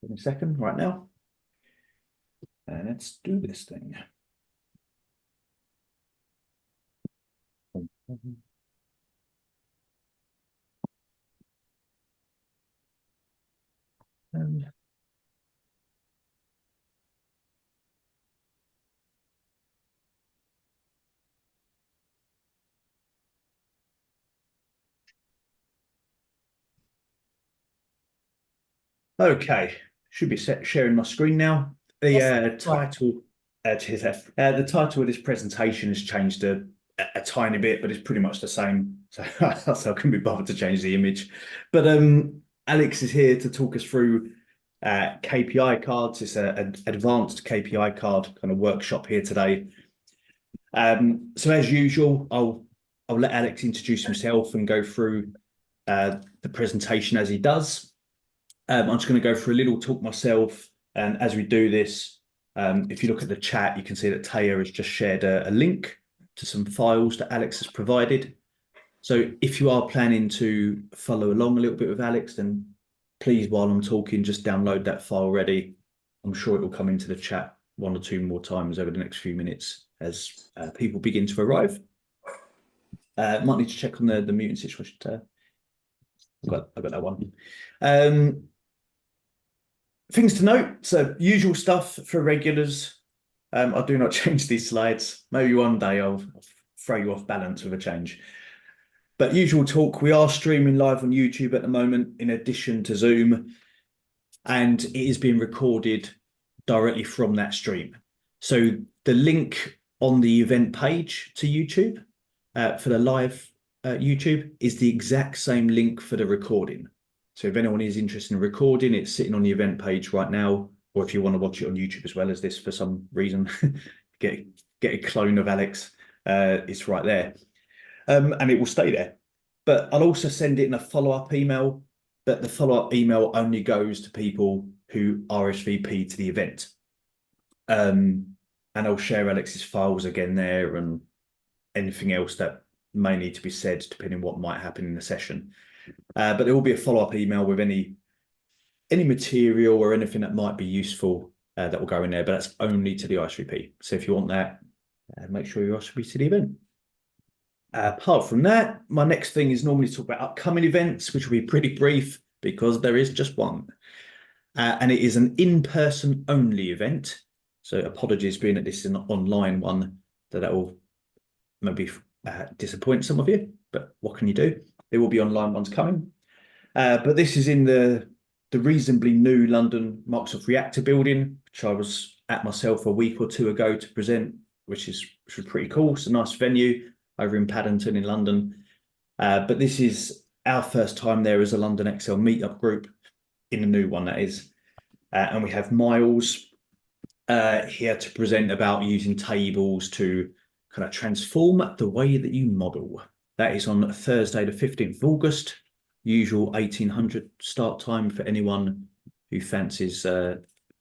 in a second, right now. And let's do this thing. Okay, should be sharing my screen now. The title, the title of this presentation has changed a tiny bit, but it's pretty much the same. So, so I couldn't be bothered to change the image. But Alex is here to talk us through KPI cards. It's an advanced KPI card kind of workshop here today. So as usual, I'll let Alex introduce himself and go through the presentation as he does. I'm just going to go for a little talk myself. And as we do this, if you look at the chat, you can see that Taya has just shared a link to some files that Alex has provided. So if you are planning to follow along a little bit with Alex, then please, while I'm talking, just download that file ready. I'm sure it will come into the chat one or two more times over the next few minutes as people begin to arrive. Might need to check on the muting situation. I've got that one. Things to note, so usual stuff for regulars. I do not change these slides. Maybe one day I'll throw you off balance with a change. But usual talk, we are streaming live on YouTube at the moment in addition to Zoom, and it is being recorded directly from that stream. So the link on the event page to YouTube for the live YouTube is the exact same link for the recording. So if anyone is interested in recording, it's sitting on the event page right now, or if you want to watch it on YouTube as well as this for some reason, get a clone of Alex, it's right there. And it will stay there. But I'll also send it in a follow-up email, but the follow-up email only goes to people who RSVP to the event. And I'll share Alex's files again there and anything else that may need to be said depending on what might happen in the session. But there will be a follow-up email with any material or anything that might be useful that will go in there, but that's only to the RSVP. So if you want that, make sure you RSVP to the event. Apart from that, my next thing is normally to talk about upcoming events, which will be pretty brief because there is just one. And it is an in-person only event. So apologies being that this is an online one, that will maybe disappoint some of you, but what can you do? There will be online ones coming. But this is in the reasonably new London Microsoft Reactor building, which I was at myself a week or two ago to present, which was pretty cool. It's a nice venue over in Paddington in London. But this is our first time there as a London Excel meetup group in the new one, that is. And we have Miles here to present about using tables to kind of transform the way that you model. That is on Thursday, the 15th of August, usual 1800 start time for anyone who fancies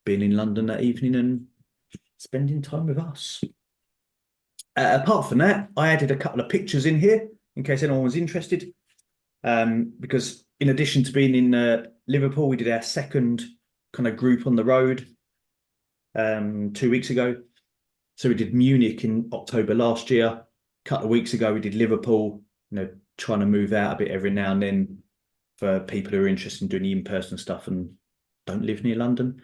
being in London that evening and spending time with us. Apart from that, I added a couple of pictures in here in case anyone was interested, because in addition to being in Liverpool, we did our second kind of group on the road 2 weeks ago. So we did Munich in October last year. A couple of weeks ago, we did Liverpool, trying to move out a bit every now and then for people who are interested in doing the in-person stuff and don't live near London.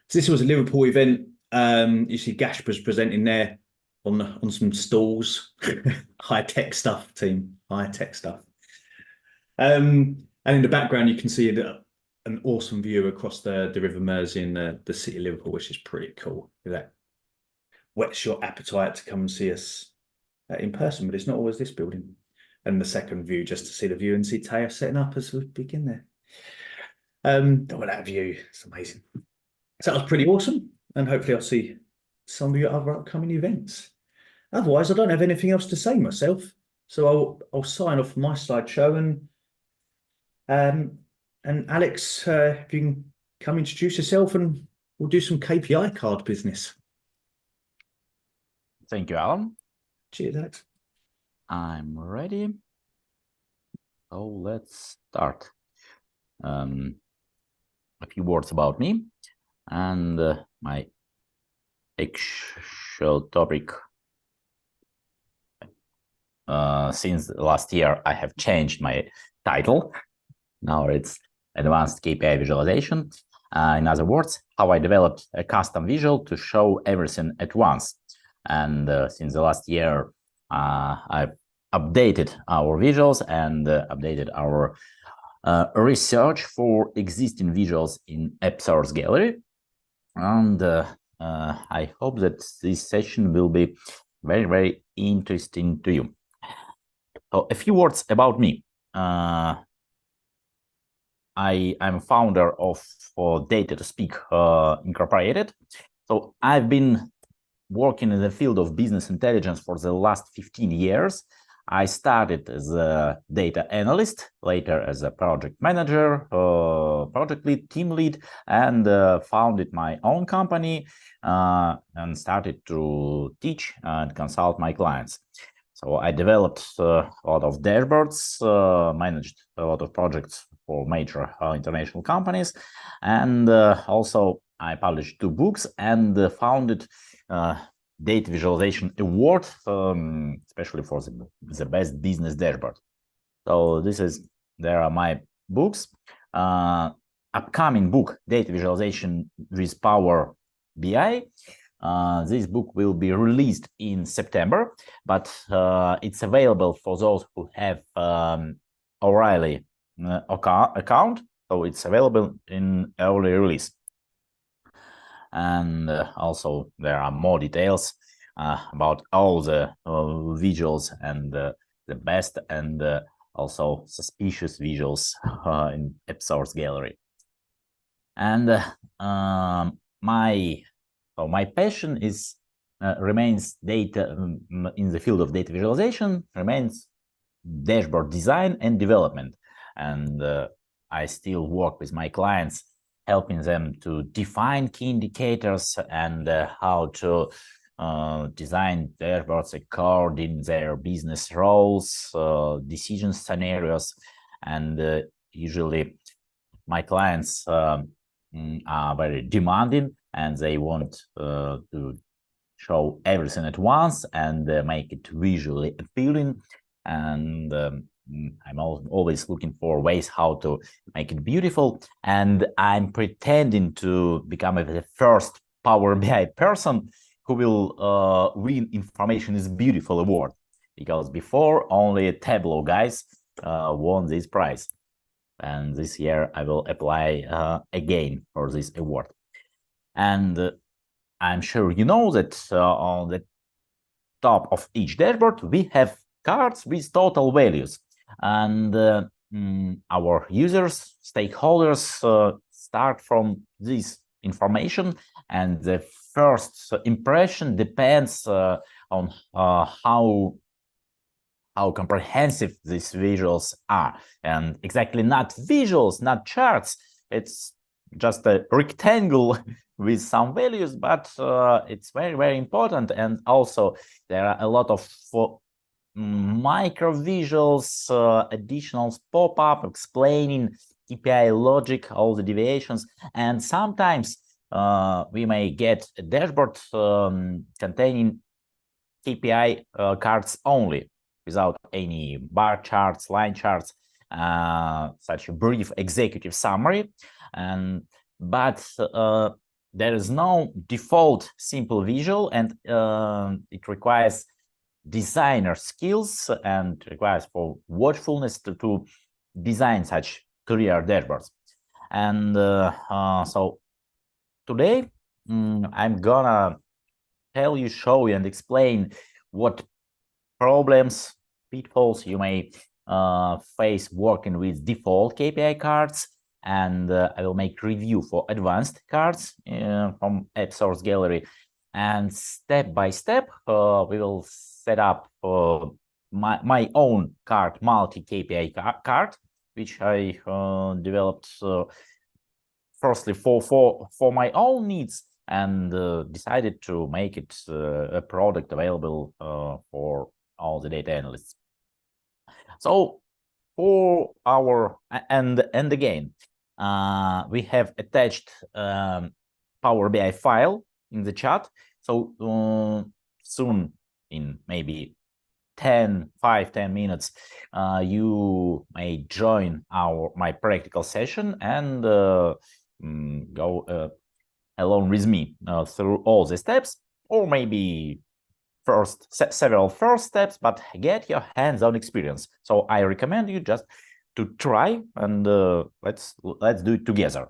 So this was a Liverpool event. You see Gashper's presenting there on some stalls, high-tech stuff, team, high-tech stuff. And in the background, you can see an awesome view across the River Mersey in the city of Liverpool, which is pretty cool. That whets your appetite to come and see us in person, but it's not always this building. And the second view, just to see the view and see Taya setting up as we begin there. Look at that view, it's amazing. So that was pretty awesome, and hopefully I'll see some of your other upcoming events. Otherwise, I don't have anything else to say myself, so I'll sign off my slideshow and Alex, if you can come introduce yourself and we'll do some KPI card business. Thank you, Alan. Cheers, Alex. I'm ready. So let's start. a few words about me and my actual topic. Since last year, I have changed my title. Now it's Advanced KPI Visualization. In other words, how I developed a custom visual to show everything at once. And since the last year, I've updated our visuals and updated our research for existing visuals in App Source Gallery. And I hope that this session will be very, very interesting to you. So a few words about me. I'm founder of Data to Speak Incorporated. So I've been working in the field of business intelligence for the last 15 years. I started as a data analyst, later as a project manager, project lead, team lead, and founded my own company and started to teach and consult my clients. So I developed a lot of dashboards, managed a lot of projects for major international companies, and also I published 2 books and founded Data Visualization Award, especially for the best business dashboard. So there are my books. Upcoming book, Data Visualization with Power BI. This book will be released in September, but it's available for those who have O'Reilly account, so it's available in early release. And also there are more details about all the visuals and the best and also suspicious visuals in App Source Gallery. And my passion is remains data in the field of data visualization, remains dashboard design and development. And I still work with my clients, helping them to define key indicators and how to design dashboards according their business roles, decision scenarios. And usually my clients are very demanding and they want to show everything at once and make it visually appealing. And I'm always looking for ways how to make it beautiful. And I'm pretending to become the first Power BI person who will win Information is Beautiful award, because before only Tableau guys won this prize. And this year I will apply again for this award. And I'm sure you know that on the top of each dashboard we have cards with total values, and our users, stakeholders start from this information, and the first impression depends on how comprehensive these visuals are. And exactly not visuals, not charts, it's just a rectangle with some values, but it's very, very important. And also there are a lot of micro visuals, additional pop-up explaining KPI logic, all the deviations. And sometimes we may get a dashboard containing KPI cards only, without any bar charts, line charts, such a brief executive summary. But there is no default simple visual, and it requires designer skills and requires for watchfulness to design such clear dashboards. And so today I'm gonna show you and explain what problems, pitfalls you may face working with default KPI cards, and I will make review for advanced cards from App Source Gallery. And step by step, we will set up my own card, multi-KPI card, which I developed firstly for my own needs, and decided to make it a product available for all the data analysts. So for our and again, we have attached Power BI file in the chat. So soon, in maybe 10 minutes, you may join my practical session and go along with me through all the steps, or maybe several first steps, but get your hands-on experience. So I recommend you just to try, and let's do it together.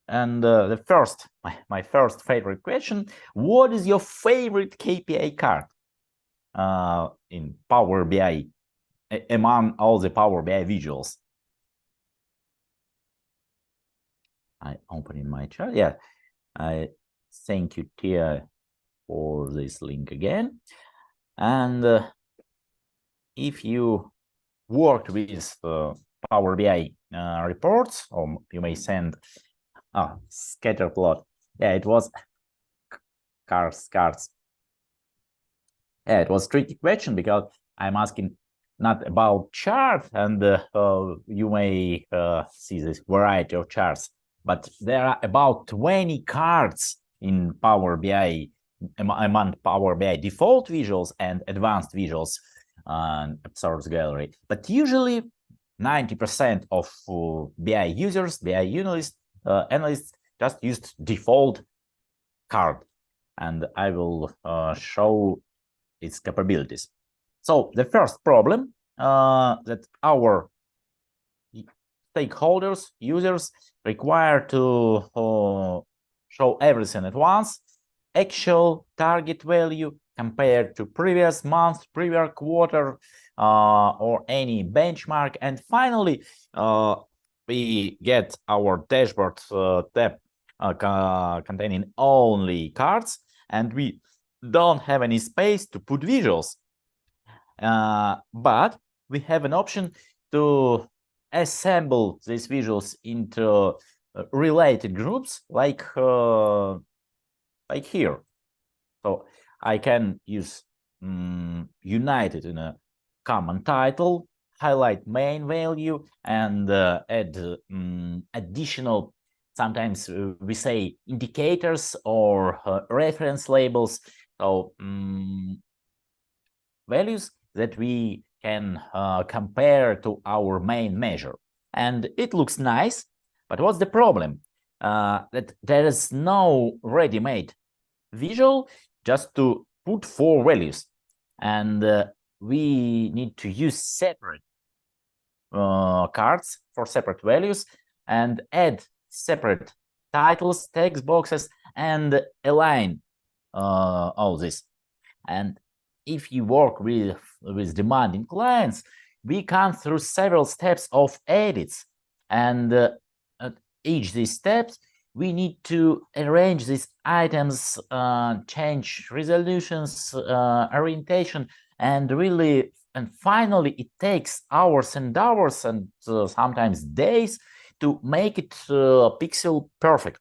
And my first favorite question: what is your favorite KPI card in Power BI among all the Power BI visuals? I open in my chart. Yeah, I thank you, Tia, for this link again. And if you worked with Power BI reports, or you may send scatter plot. Yeah, it was cards. Yeah, it was tricky question because I'm asking not about chart, and you may see this variety of charts, but there are about 20 cards in Power BI, among Power BI default visuals and advanced visuals and source gallery. But usually 90% of BI users, BI analysts just used default card, and I will show its capabilities. So the first problem that our stakeholders, users, require to show everything at once: actual target value compared to previous month, previous quarter, or any benchmark. And finally, we get our dashboard tab containing only cards, and we don't have any space to put visuals. But we have an option to assemble these visuals into related groups, like here. So I can use united in a common title, highlight main value, and add additional, sometimes we say, indicators or reference labels. So values that we can compare to our main measure. And it looks nice, but what's the problem? That there is no ready-made visual just to put 4 values, and we need to use separate cards for separate values and add separate titles, text boxes, and align all this. And if you work with demanding clients, we come through several steps of edits, and at each these steps we need to arrange these items, change resolutions, orientation, and finally it takes hours and hours, and sometimes days, to make it pixel perfect.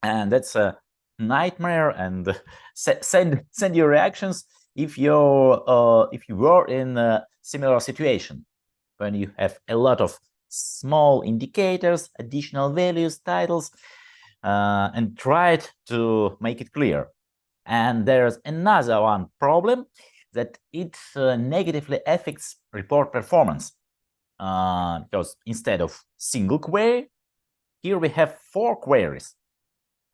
And that's a nightmare. And send your reactions if you were in a similar situation, when you have a lot of small indicators, additional values, titles, and try to make it clear. And there's another one problem, that it negatively affects report performance, because instead of single query, here we have 4 queries,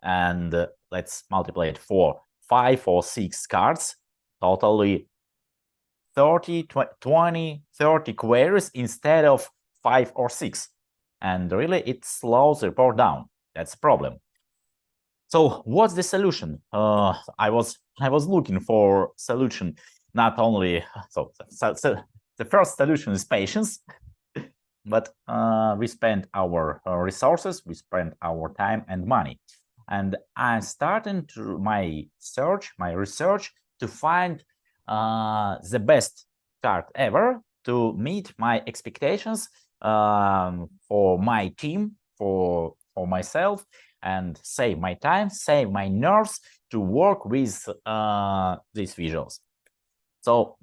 and let's multiply it for 5 or 6 cards, totally 30, 20, 30 queries instead of 5 or 6. And really, it slows the report down. That's a problem. So what's the solution? I was looking for solution. Not only so the first solution is patience, but we spent our resources, we spent our time and money. And I'm starting my research to find the best card ever to meet my expectations for my team, for myself, and save my time, save my nerves to work with these visuals. So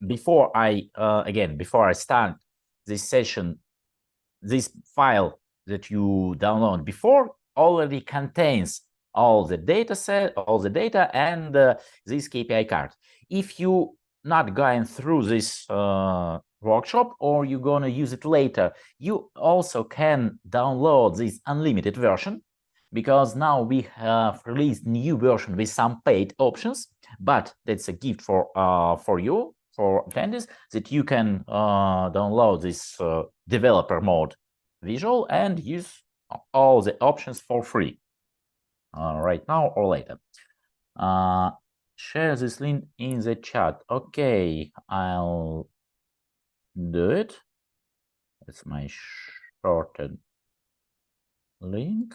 before I start this session, this file that you download before already contains all the data set, all the data, and this KPI card. If you not going through this workshop, or you're gonna use it later, you also can download this unlimited version, because now we have released new version with some paid options. But that's a gift for you, for attendees, that you can download this developer mode visual and use all the options for free right now or later. Share this link in the chat. Okay, I'll do it. It's my shortened link.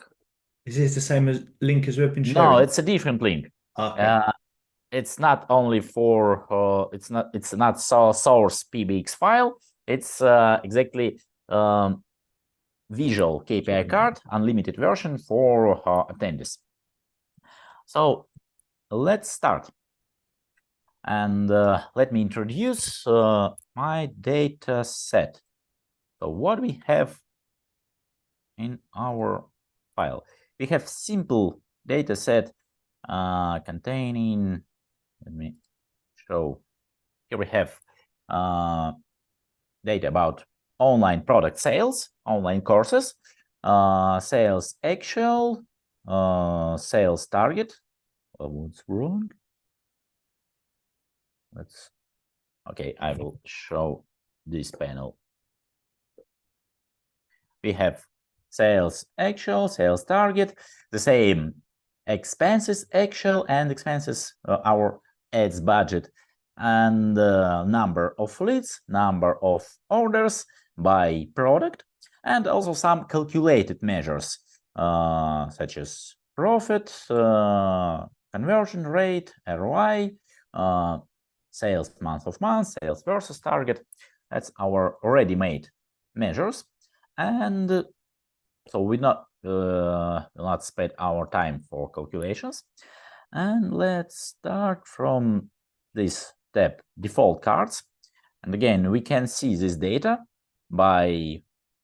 Is this the same as link as we've been sharing? No, it's a different link. Okay. It's not only for it's not source PBX file. It's exactly visual KPI card, unlimited version for attendees. So let's start. And let me introduce my data set. So what we have in our file, we have simple data set containing, let me show, here we have data about online product sales, online courses, sales actual, sales target. What's wrong? Okay, I will show this panel. We have sales actual, sales target, the same expenses actual and expenses, our ads budget, and number of leads, number of orders by product, and also some calculated measures such as profit, conversion rate, ROI, sales month-of-month, sales versus target. That's our already made measures. And so we not spend our time for calculations. And let's start from this tab, default cards. And again, we can see this data by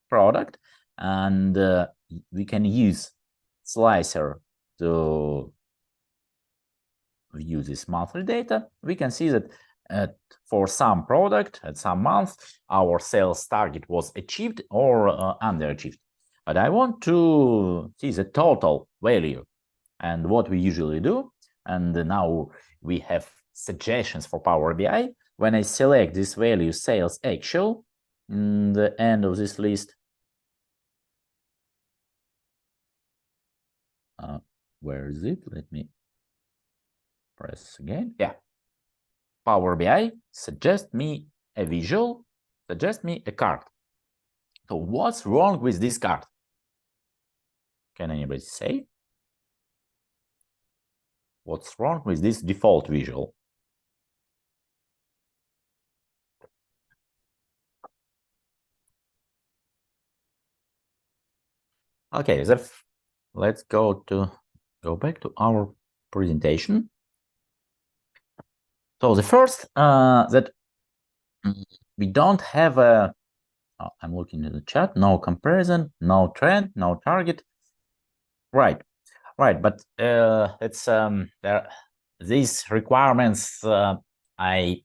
product, and we can use slicer to view this monthly data. We can see that for some product at some month, our sales target was achieved or underachieved. But I want to see the total value, and what we usually do. And now we have suggestions for Power BI. When I select this value, sales actual, in the end of this list, where is it? Let me press again. Yeah. Power BI suggest me a visual, suggest me a card. So what's wrong with this card? Can anybody say? What's wrong with this default visual? Okay, let's go back to our presentation. So the first that we don't have a, I'm looking at the chat, no comparison, no trend, no target. Right, but it's there. These requirements, I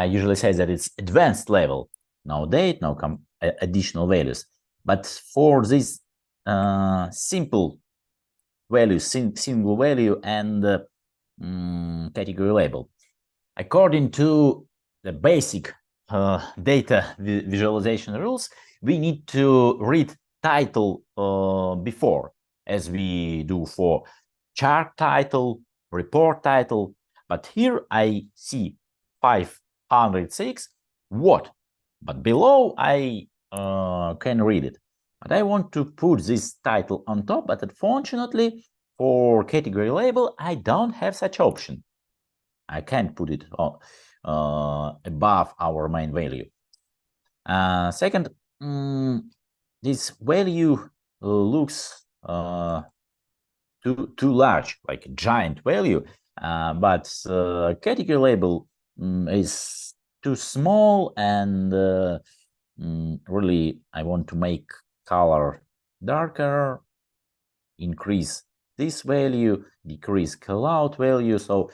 usually say that it's advanced level, no date, no additional values. But for this simple values, single value and category label, according to the basic data visualization rules, we need to read title before, as we do for chart title, report title. But here I see 506 what, but below I can read it. But I want to put this title on top, but unfortunately for category label, I don't have such option. I can't put it above our main value. Second, this value looks too large, like a giant value, but category label is too small, and really I want to make color darker, increase this value, decrease callout value. So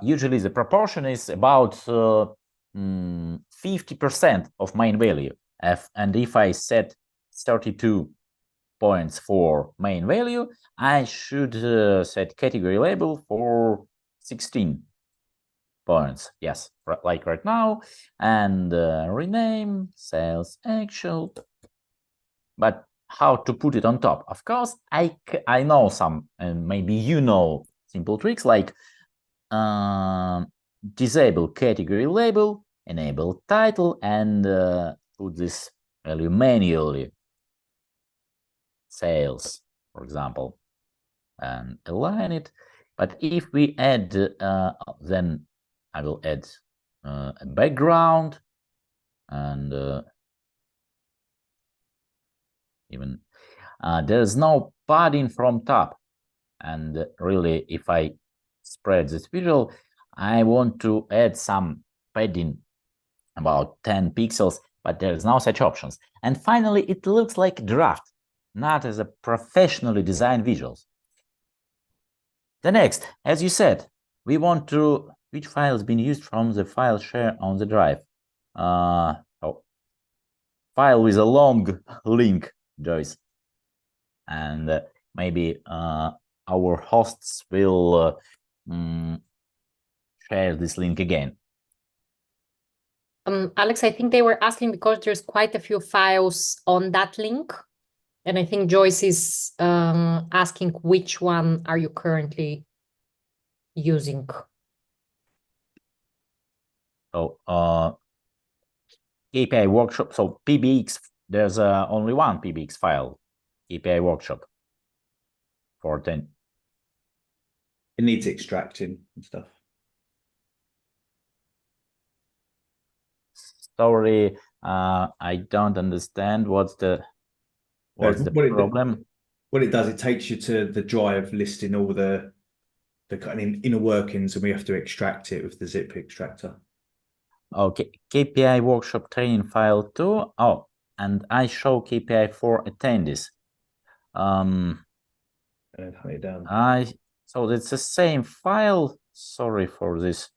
usually the proportion is about 50% of main value. And if I set 32 points for main value, I should set category label for 16 points. Yes, like right now, and rename sales actual. But how to put it on top? Of course, I know some, and maybe you know simple tricks like disable category label, enable title, and put this value manually. Sales, for example, and align it. But if we add, then I will add a background and even there is no padding from top. And really, if I spread this visual, I want to add some padding, about 10 pixels, but there is no such options. And finally, it looks like draft, not as a professionally designed visuals. The next, as you said, we want to, which file has been used from the file share on the drive. File with a long link, Joyce. And maybe our hosts will share this link again. Alex, I think they were asking because there's quite a few files on that link. And I think Joyce is asking which one are you currently using? So KPI workshop. So PBX, there's only one PBX file, KPI workshop for 10. It needs extracting and stuff. Sorry, I don't understand what's the problem. What it does, it takes you to the drive listing all the kind of inner workings, and we have to extract it with the zip extractor. Okay, KPI workshop training file 2. Oh, and I show KPI for attendees. And hunt it down. So it's the same file. Sorry for this.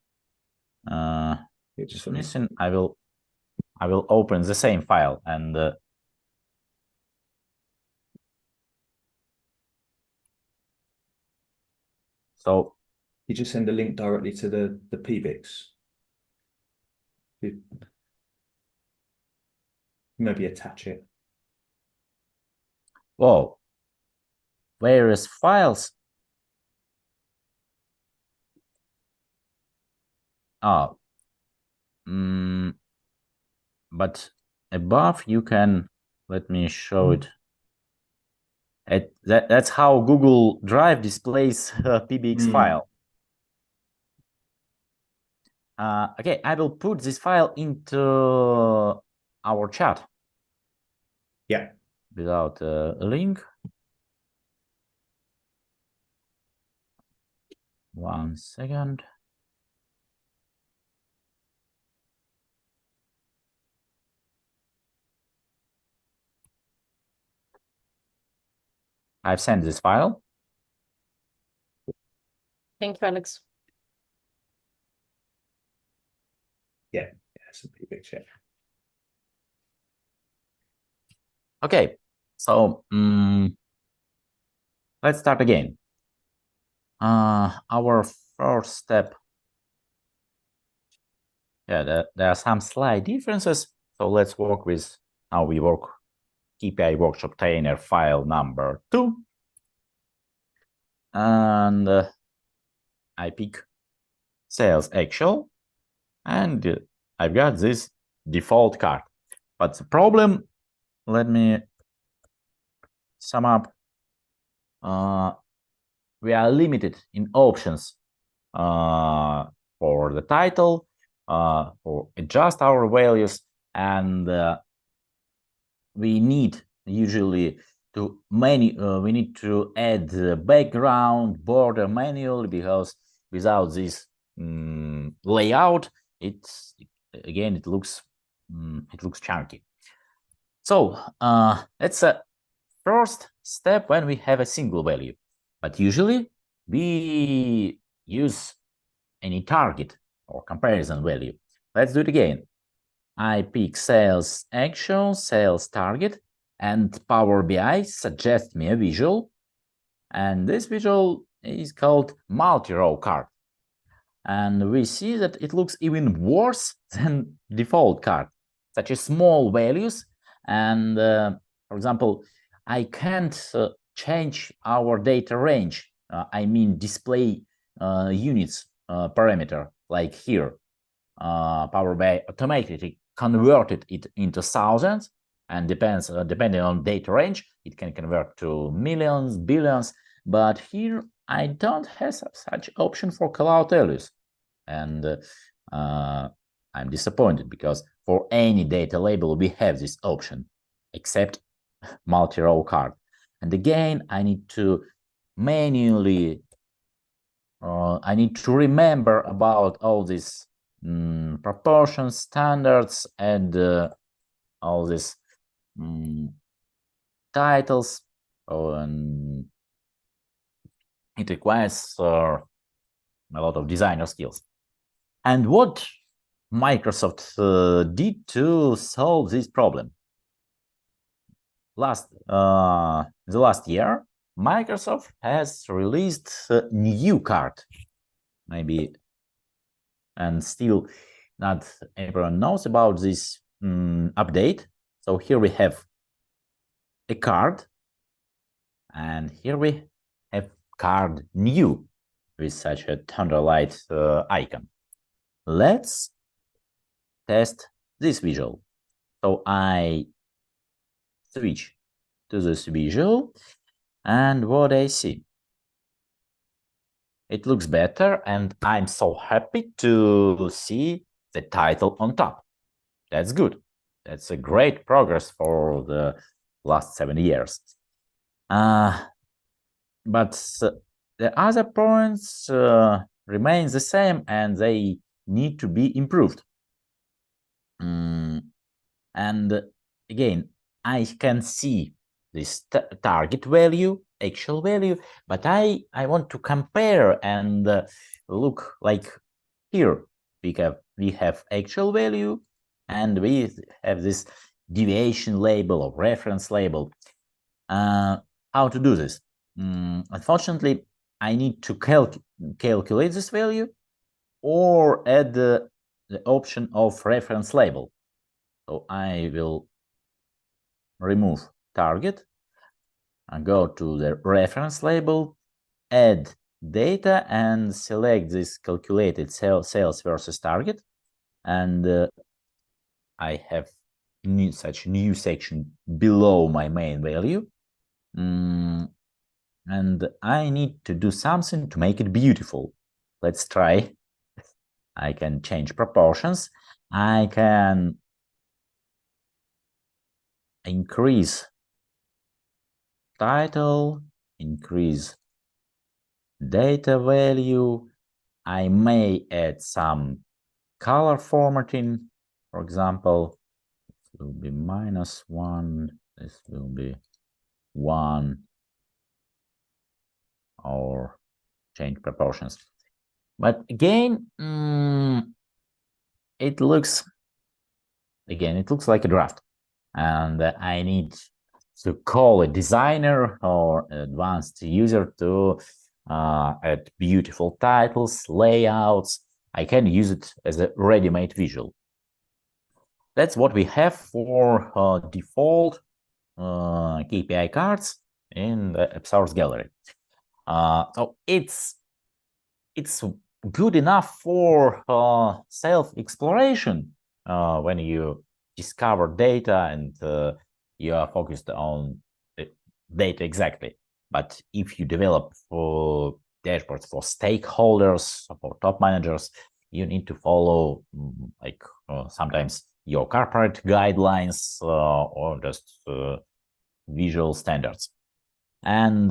Just missing. I will open the same file and so you just send a link directly to the PBX. Maybe attach it. Whoa. Various files. But above you can, let me show it. That's how Google Drive displays a PBX file. Okay, I will put this file into our chat. Yeah. Without a link. 1 second. I've sent this file. Thank you, Alex. Yeah, it's a PBX. Yeah. Okay, so let's start again. Our first step. Yeah, there are some slight differences. So let's work with how we work. KPI workshop trainer file number 2. And I pick sales actual. And I've got this default card. But the problem, let me sum up. We are limited in options for the title, for adjust our values, and we need usually to we need to add the background border manually, because without this layout, it looks chunky. So it's a first step when we have a single value, but usually we use any target or comparison value. Let's do it again. I pick sales actual, sales target, and Power BI suggests me a visual, and this visual is called multi-row card. And we see that it looks even worse than default card, such as small values. And for example, I can't change our data range. I mean, display units parameter, like here. Power BI automatically converted it into thousands, and depending on data range, it can convert to millions, billions. But here I don't have such option for callout values, and I'm disappointed because for any data label we have this option, except multi-row card. And again, I need to manually, I need to remember about all these proportions, standards, and all these titles. And it requires a lot of designer skills. And what Microsoft did to solve this problem? The last year, Microsoft has released a new card, maybe, and still not everyone knows about this update. So here we have a card, and here we have card new with such a thunderlight icon. Let's test this visual. So I switch to this visual, and what I see, it looks better, and I'm so happy to see the title on top. That's good. That's a great progress for the last 7 years. But the other points remain the same, and they need to be improved. And again, I can see this target value, actual value, but I want to compare and look like here. We have actual value, and we have this deviation label or reference label. How to do this? Unfortunately, I need to calculate this value or add the option of reference label. So I will remove target and go to the reference label, add data, and select this calculated sales versus target. And I have such new section below my main value. And I need to do something to make it beautiful. Let's try. I can change proportions. I can increase title, increase data value. I may add some color formatting. For example, this will be -1, this will be 1, or change proportions. But again, it looks like a draft, and I need to call a designer or advanced user to add beautiful titles, layouts. I can use it as a ready-made visual. That's what we have for default KPI cards in the App Source gallery. So it's good enough for self-exploration when you discover data and you are focused on the data exactly. But if you develop for dashboards for stakeholders, for top managers, you need to follow sometimes your corporate guidelines or just visual standards. And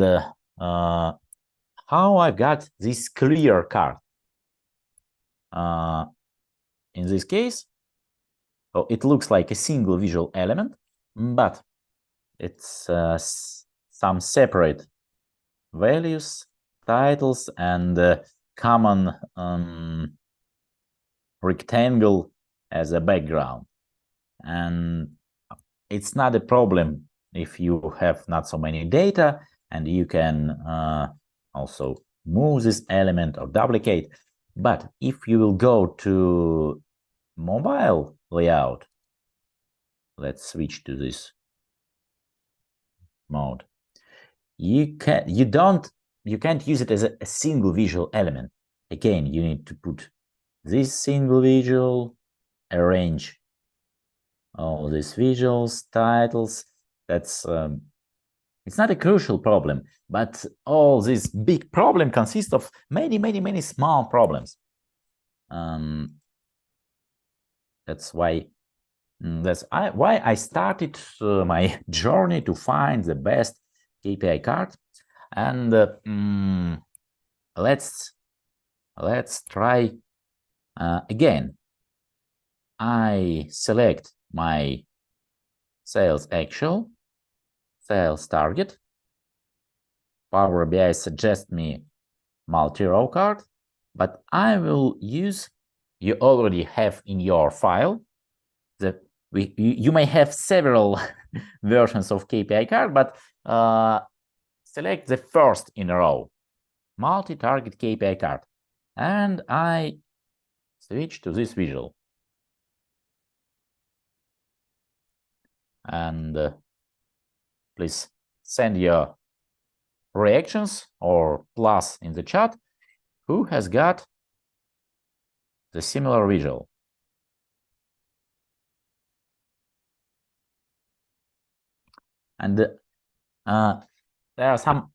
how I got this clear card? In this case, so it looks like a single visual element, but it's some separate values, titles, and common rectangle as a background. And it's not a problem if you have not so many data, and you can also move this element or duplicate. But if you will go to mobile layout, let's switch to this mode. You can't use it as a single visual element. Again, you need to put this single visual, arrange all these visuals, titles. That's it's not a crucial problem, but all this big problem consists of many small problems. That's why I started my journey to find the best KPI card. And let's try again. I select my sales actual, sales target. Power BI suggests me multi-row card, but I will use, you already have in your file, you may have several versions of KPI card, but select the first in a row, multi-target KPI card, and I switch to this visual. And please send your reactions or plus in the chat who has got the similar visual. And there are some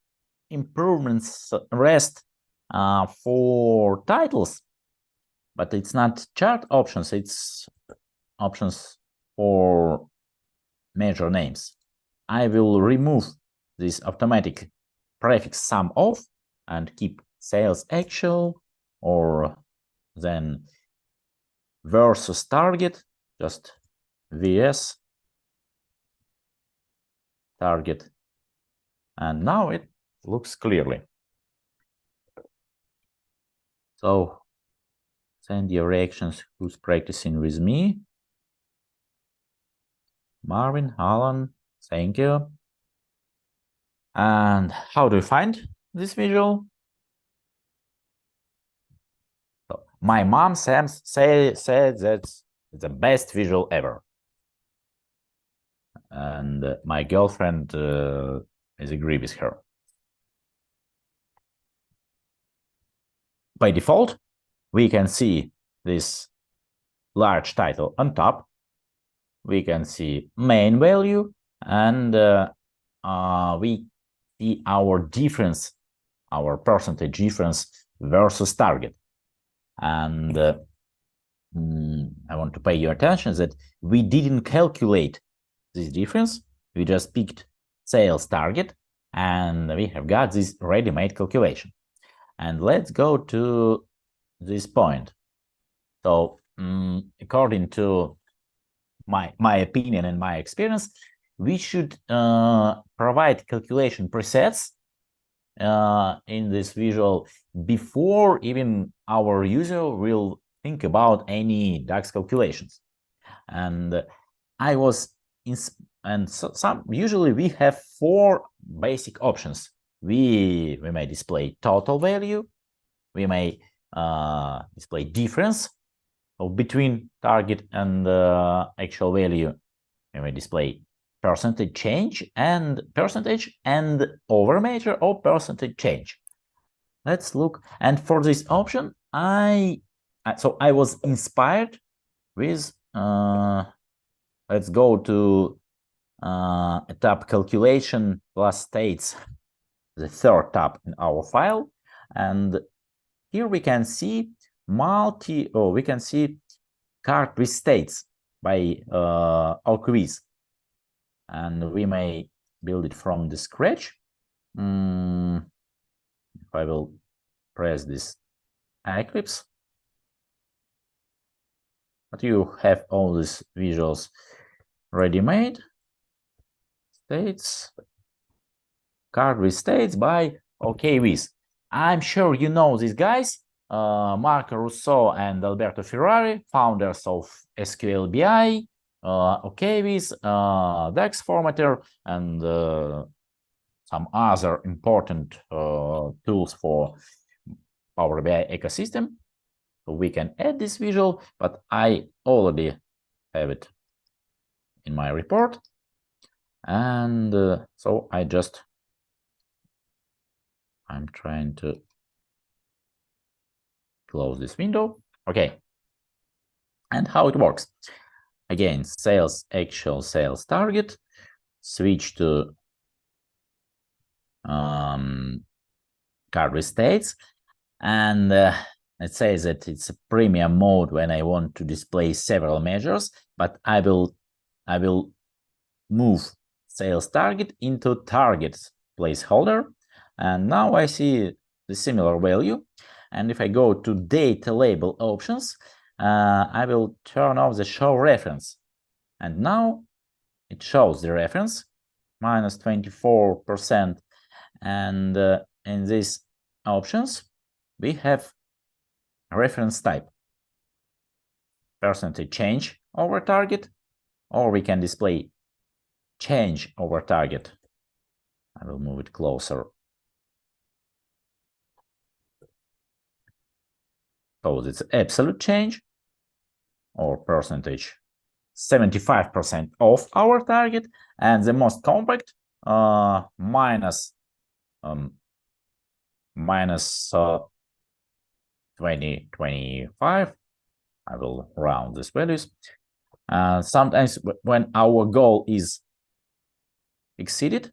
improvements rest for titles, but it's not chart options, it's options for measure names. I will remove this automatic prefix sum of and keep sales actual, or then versus target, just VS target, and now it looks clearly. So send your reactions who's practicing with me. Marvin, Alan, thank you. And how do you find this visual? So my mom said that's the best visual ever. And my girlfriend is agree with her. By default, we can see this large title on top. We can see main value, and we see our difference, our percentage difference versus target. And I want to pay your attention that we didn't calculate this difference. We just picked sales target, and we have got this ready-made calculation. And let's go to this point. So according to my opinion and my experience, we should provide calculation presets in this visual before even our user will think about any DAX calculations. And I was usually we have 4 basic options. We may display total value, we may display difference between target and actual value, we may display percentage change and over measure or percentage change. Let's look. And for this option, I was inspired with let's go to a tab calculation plus states, the 3rd tab in our file, and here we can see we can see card with states by Alquiz, and we may build it from the scratch. If I will press this Eclipse, but you have all these visuals ready-made. states, card with states by OK with. I'm sure you know these guys, Marco Russo and Alberto Ferrari, founders of SQL BI, OK with, DAX formatter, and some other important tools for Power BI ecosystem. So we can add this visual, but I already have it in my report. And so I'm trying to close this window. Okay. And how it works. Again, sales actual, sales target, switch to card with states, and let's say that it's a premium mode when I want to display several measures, but I will move sales target into target placeholder, and now I see the similar value. And if I go to data label options, I will turn off the show reference, and now it shows the reference minus 24%. And in these options we have a reference type, percentage change over target, or we can display change over target. I will move it closer. So it's absolute change, or percentage 75% of our target, and the most compact minus 2025. I will round these values. Sometimes when our goal is exceeded,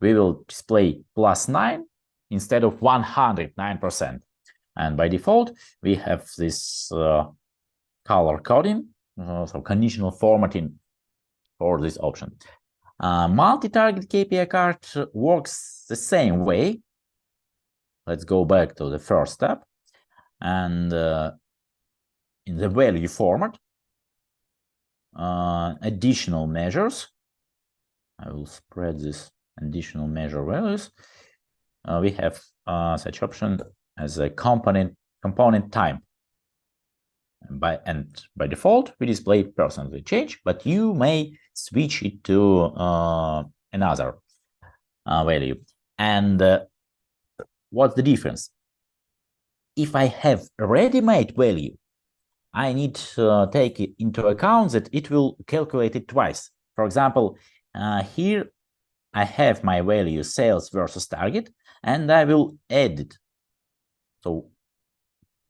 we will display +9 instead of 109%. And by default, we have this color coding, so conditional formatting for this option. Multi-target KPI card works the same way. Let's go back to the first step, and in the value format, additional measures. I will spread this additional measure values. We have such option as a component time. By default, we display percentage change, but you may switch it to another value. And what's the difference? If I have a ready-made value, I need to take into account that it will calculate it twice. For example, here I have my value sales versus target, and I will add it. So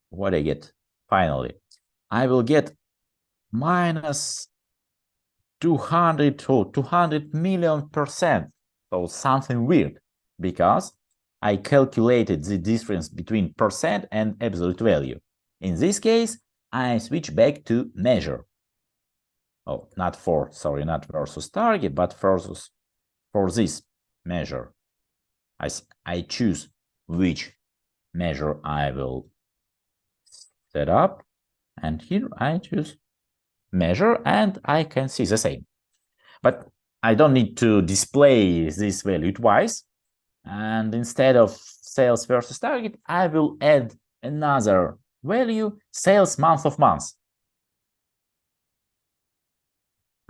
what I get finally? I will get minus 200 to 200 million%. So something weird, because I calculated the difference between percent and absolute value. In this case, I switch back to measure. Oh, not versus target, but for this measure. I choose which measure I will set up, and here I choose measure, and I can see the same. But I don't need to display this value twice, and instead of sales versus target, I will add another value, sales month of month.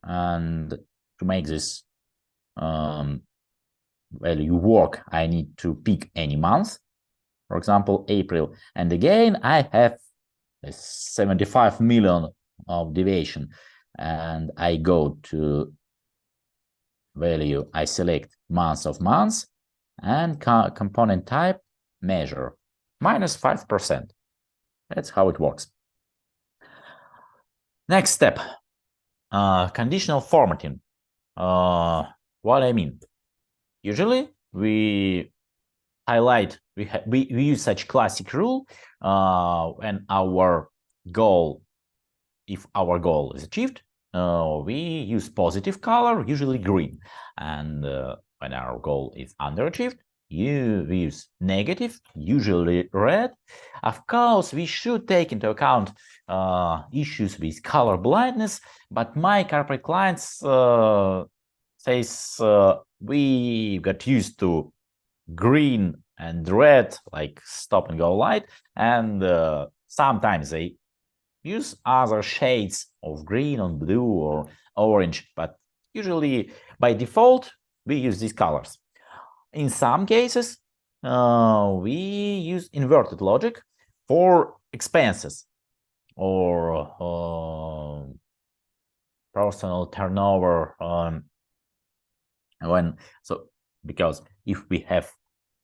And to make this value work, I need to pick any month, for example, April. And again, I have 75 million of deviation, and I go to value, I select month of month, and component type measure, minus 5%. That's how it works. Next step, conditional formatting. What I mean, usually we highlight, we use such classic rule when our goal, if our goal is achieved, we use positive color, usually green, and when our goal is underachieved, we use negative, usually red. Of course, we should take into account issues with color blindness, but my corporate clients says we got used to green and red, like stop and go light, and sometimes they use other shades of green or blue or orange, but usually by default we use these colors. In some cases we use inverted logic for expenses or personal turnover because if we have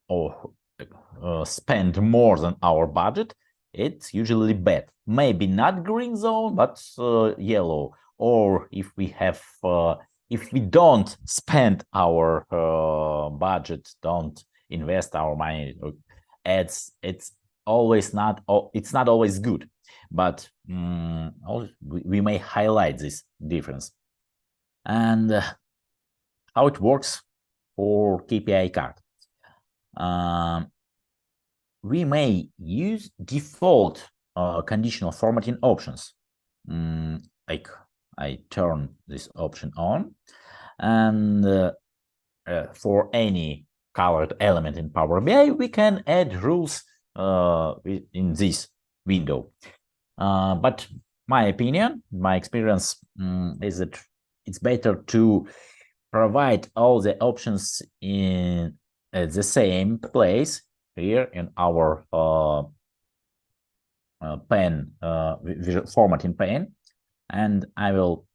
or spend more than our budget, it's usually bad. Maybe not green zone, but yellow. Or if we have if we don't spend our budget, don't invest our money, it's always not it's not always good, but we may highlight this difference. And how it works for KPI card. We may use default conditional formatting options. Like I turn this option on, and for any colored element in Power BI, we can add rules in this window. But my opinion, my experience is that it's better to provide all the options in the same place here in our pane, visual formatting pane, and I will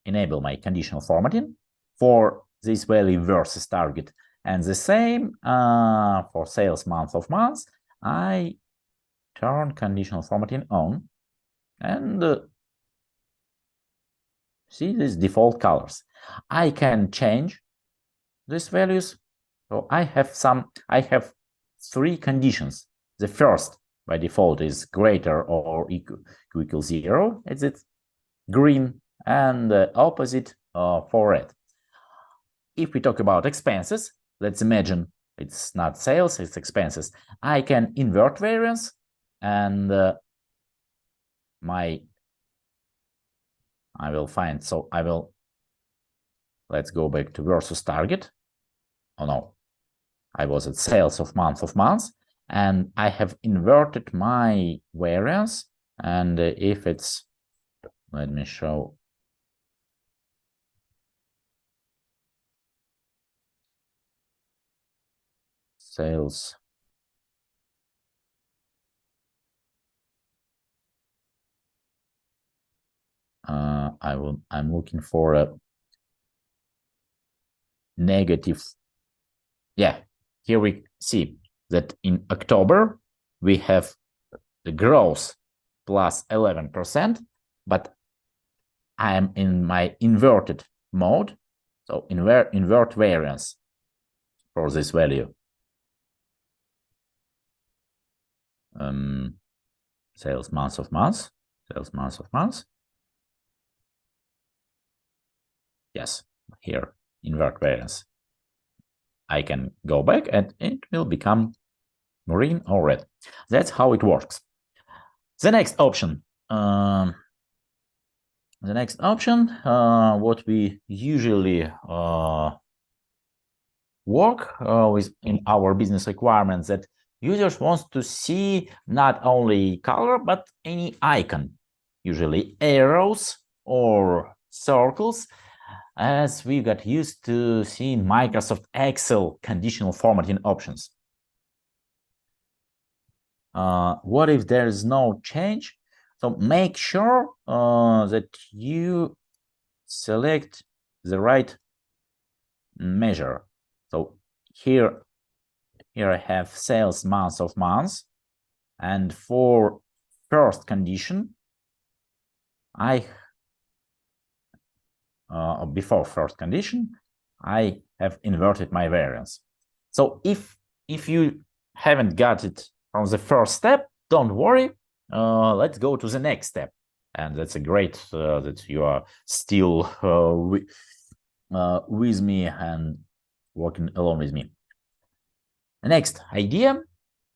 enable my conditional formatting for this value versus target, and the same for sales month of months. I turn conditional formatting on, and see these default colors. I can change these values. So I have 3 conditions. The first by default is greater or equal 0. It's green, and the opposite for red. If we talk about expenses, let's imagine it's not sales, it's expenses. I can invert variance, and I will find, so I will, let's go back to versus target. Oh no, I was at sales of months, and I have inverted my variance. And if it's, let me show. Sales. I'm looking for a negative. Yeah, here we see that in October we have the growth plus 11%, but I am in my inverted mode, so invert variance for this value. Sales month of months. Yes, here invert variance. I can go back and it will become green or red. That's how it works. The next option. What we usually work with in our business requirements, that users want to see not only color but any icon, usually arrows or circles, as we got used to seeing Microsoft Excel conditional formatting options. What if there is no change? So make sure that you select the right measure. So here I have sales month of months, and for first condition, before first condition, I have inverted my variance. So if you haven't got it from the first step, don't worry. Let's go to the next step, and that's a great that you are still with me and working along with me. The next idea,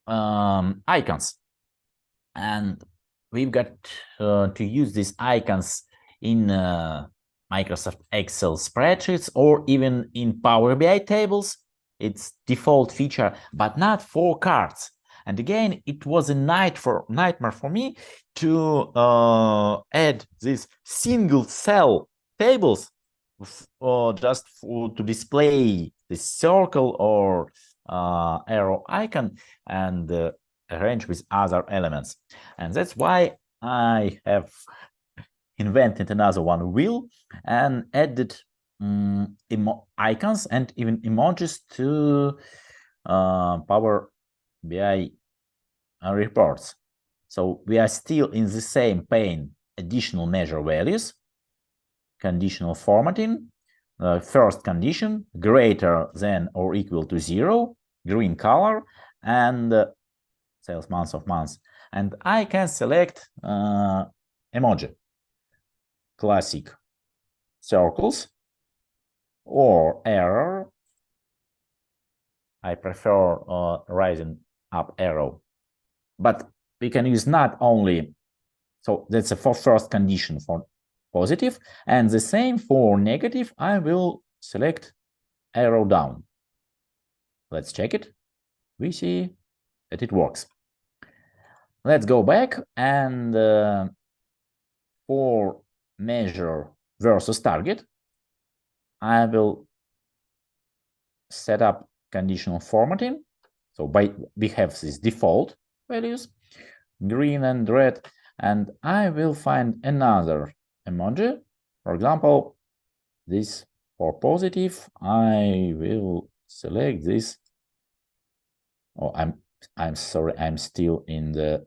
icons, and we've got to use these icons in Microsoft Excel spreadsheets or even in Power BI tables. It's default feature, but not for cards. And again, it was a nightmare for me to add these single cell tables just to display the circle or arrow icon and arrange with other elements. And that's why I have invented another one wheel and added icons and even emojis to Power BI reports. So we are still in the same pane, additional measure values, conditional formatting, first condition, greater than or equal to 0, green color, and sales month of months. And I can select emoji, classic circles or error. I prefer rising up arrow, but we can use not only, so that's a for first condition for positive, and the same for negative. I will select arrow down. Let's check it. We see that it works. Let's go back and for measure versus target, I will set up conditional formatting. So we have these default values, green and red, and I will find another emoji. For example, this for positive, I will select this. Oh, I'm sorry, I'm still in the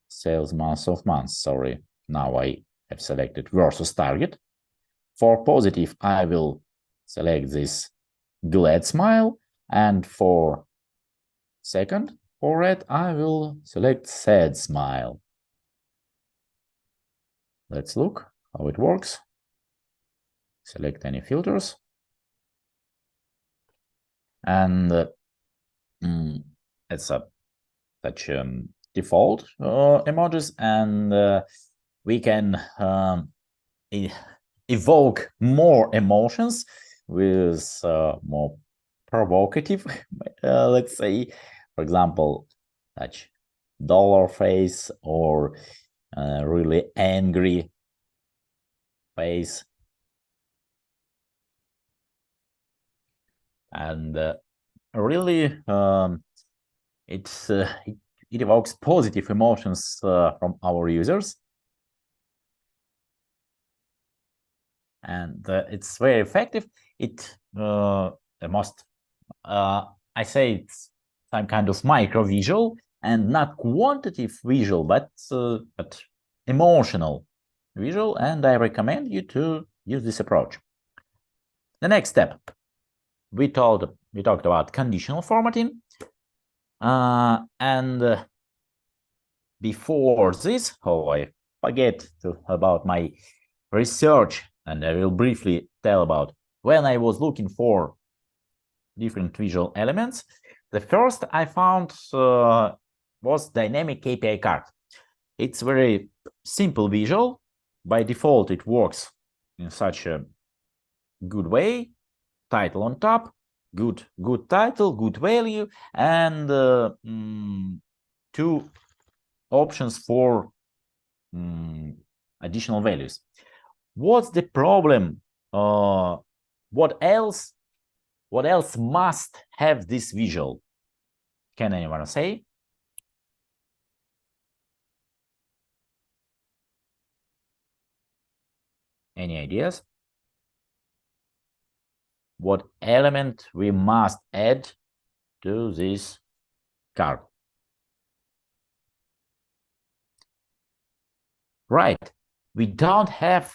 sales month of months. Sorry, now I have selected versus target. For positive, I will select this glad smile, and for second, for red, I will select sad smile. Let's look how it works. Select any filters. And it's such default emojis, and we can evoke more emotions with more provocative, let's say, for example, such dollar face or really angry face. And really, it evokes positive emotions from our users. And it's very effective. It I say it's some kind of micro visual and not quantitative visual, but emotional visual, and I recommend you to use this approach. The next step, we talked about conditional formatting, and before this, I forget about my research, and I will briefly tell about when I was looking for different visual elements. The first I found was dynamic KPI card. It's very simple visual. By default, it works in such a good way. Title on top, good title, good value, and two options for additional values. What's the problem? What else must have this visual? Can anyone say? Any ideas? What element we must add to this card? Right, we don't have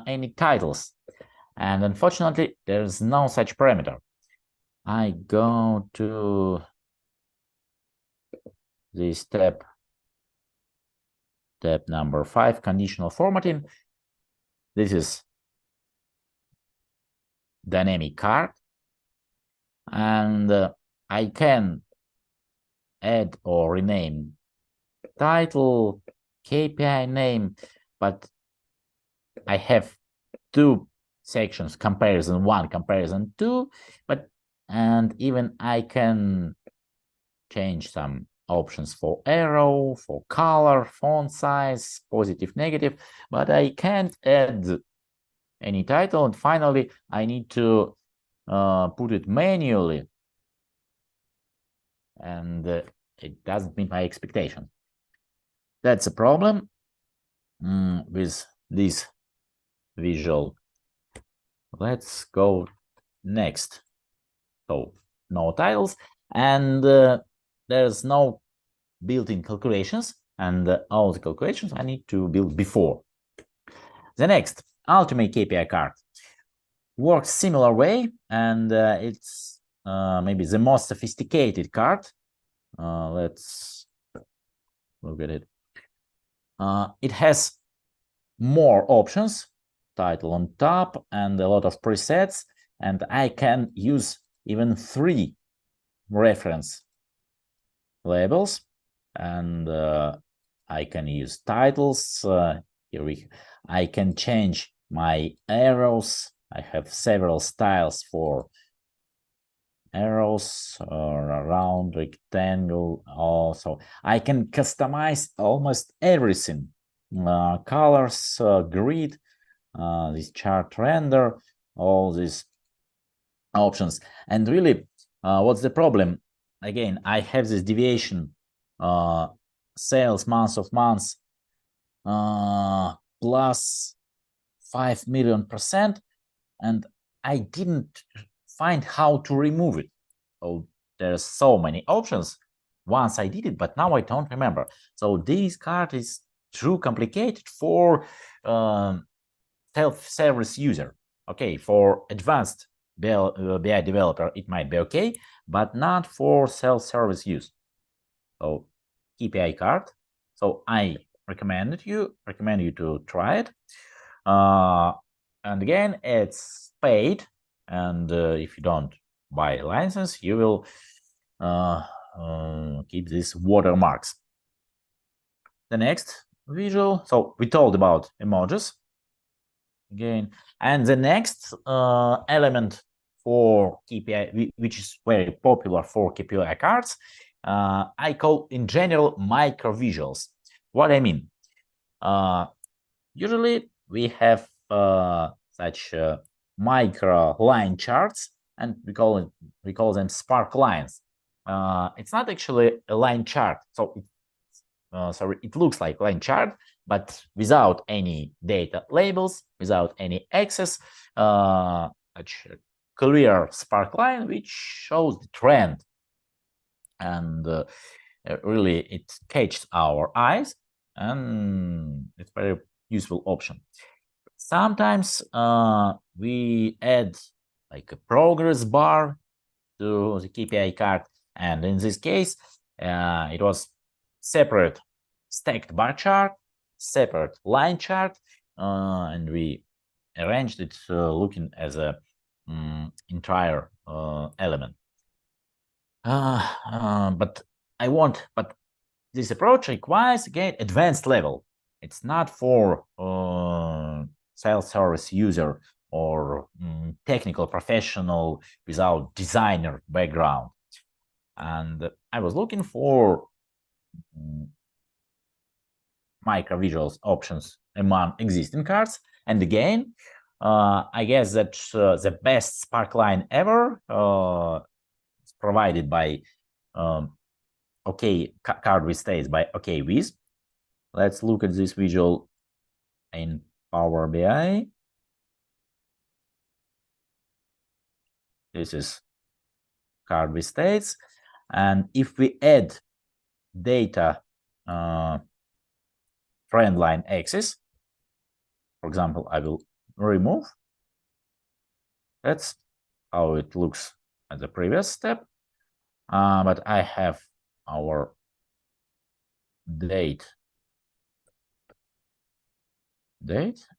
any titles, and unfortunately there's no such parameter. I go to this tab number 5, conditional formatting. This is dynamic card, and I can add or rename title, KPI name, but I have two sections, comparison 1, comparison 2, and even I can change some options for arrow, for color, font size, positive, negative, but I can't add any title. And finally, I need to put it manually, and it doesn't meet my expectation. That's a problem with this visual. Let's go next. So no titles, and there's no built-in calculations, and all the calculations I need to build before. The next, ultimate KPI card, works similar way, and it's maybe the most sophisticated card. Let's look at it. It has more options, title on top, and a lot of presets, and I can use even 3 reference labels, and I can use titles. I can change my arrows. I have several styles for arrows, round, rectangle. Also, I can customize almost everything. Colors, grid, this chart render, all these options. And really, what's the problem? Again, I have this deviation, sales month of months, plus 5 million%, and I didn't find how to remove it. So there's so many options. Once I did it, but now I don't remember. So this card is too complicated for self-service user. Okay, for advanced BI developer, it might be okay, but not for self-service use. So KPI card. So I recommend you to try it. And again, it's paid, and if you don't buy a license, you will keep these watermarks. The next visual. So we told about emojis again, and the next element for KPI, which is very popular for KPI cards, I call in general micro visuals. What I mean, usually we have such micro line charts, and we call them Sparklines. It's not actually a line chart, so it looks like line chart, but without any data labels, without any access, such a clear Sparkline which shows the trend, and really it catches our eyes, and it's very useful option. Sometimes we add like a progress bar to the KPI card, and in this case it was separate stacked bar chart, separate line chart, and we arranged it looking as a entire element. But this approach requires again advanced level. It's not for self-service user or technical professional without designer background. And I was looking for micro visuals options among existing cards, and again I guess that the best Sparkline ever is provided by OK card with states by OKWiz. Let's look at this visual in Power BI. This is card with states, and if we add data trend line axis, for example, I will remove. That's how it looks at the previous step. But I have our date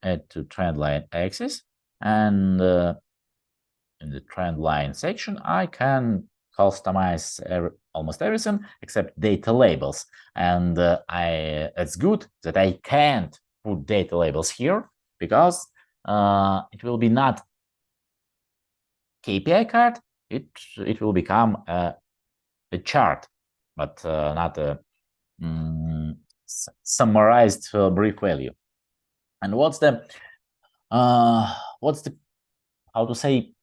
add to trend line axis, and in the trend line section I can customize almost everything except data labels, and it's good that I can't put data labels here because it will be not KPI card. It will become a chart, but not a summarized brief value. And what's the how to say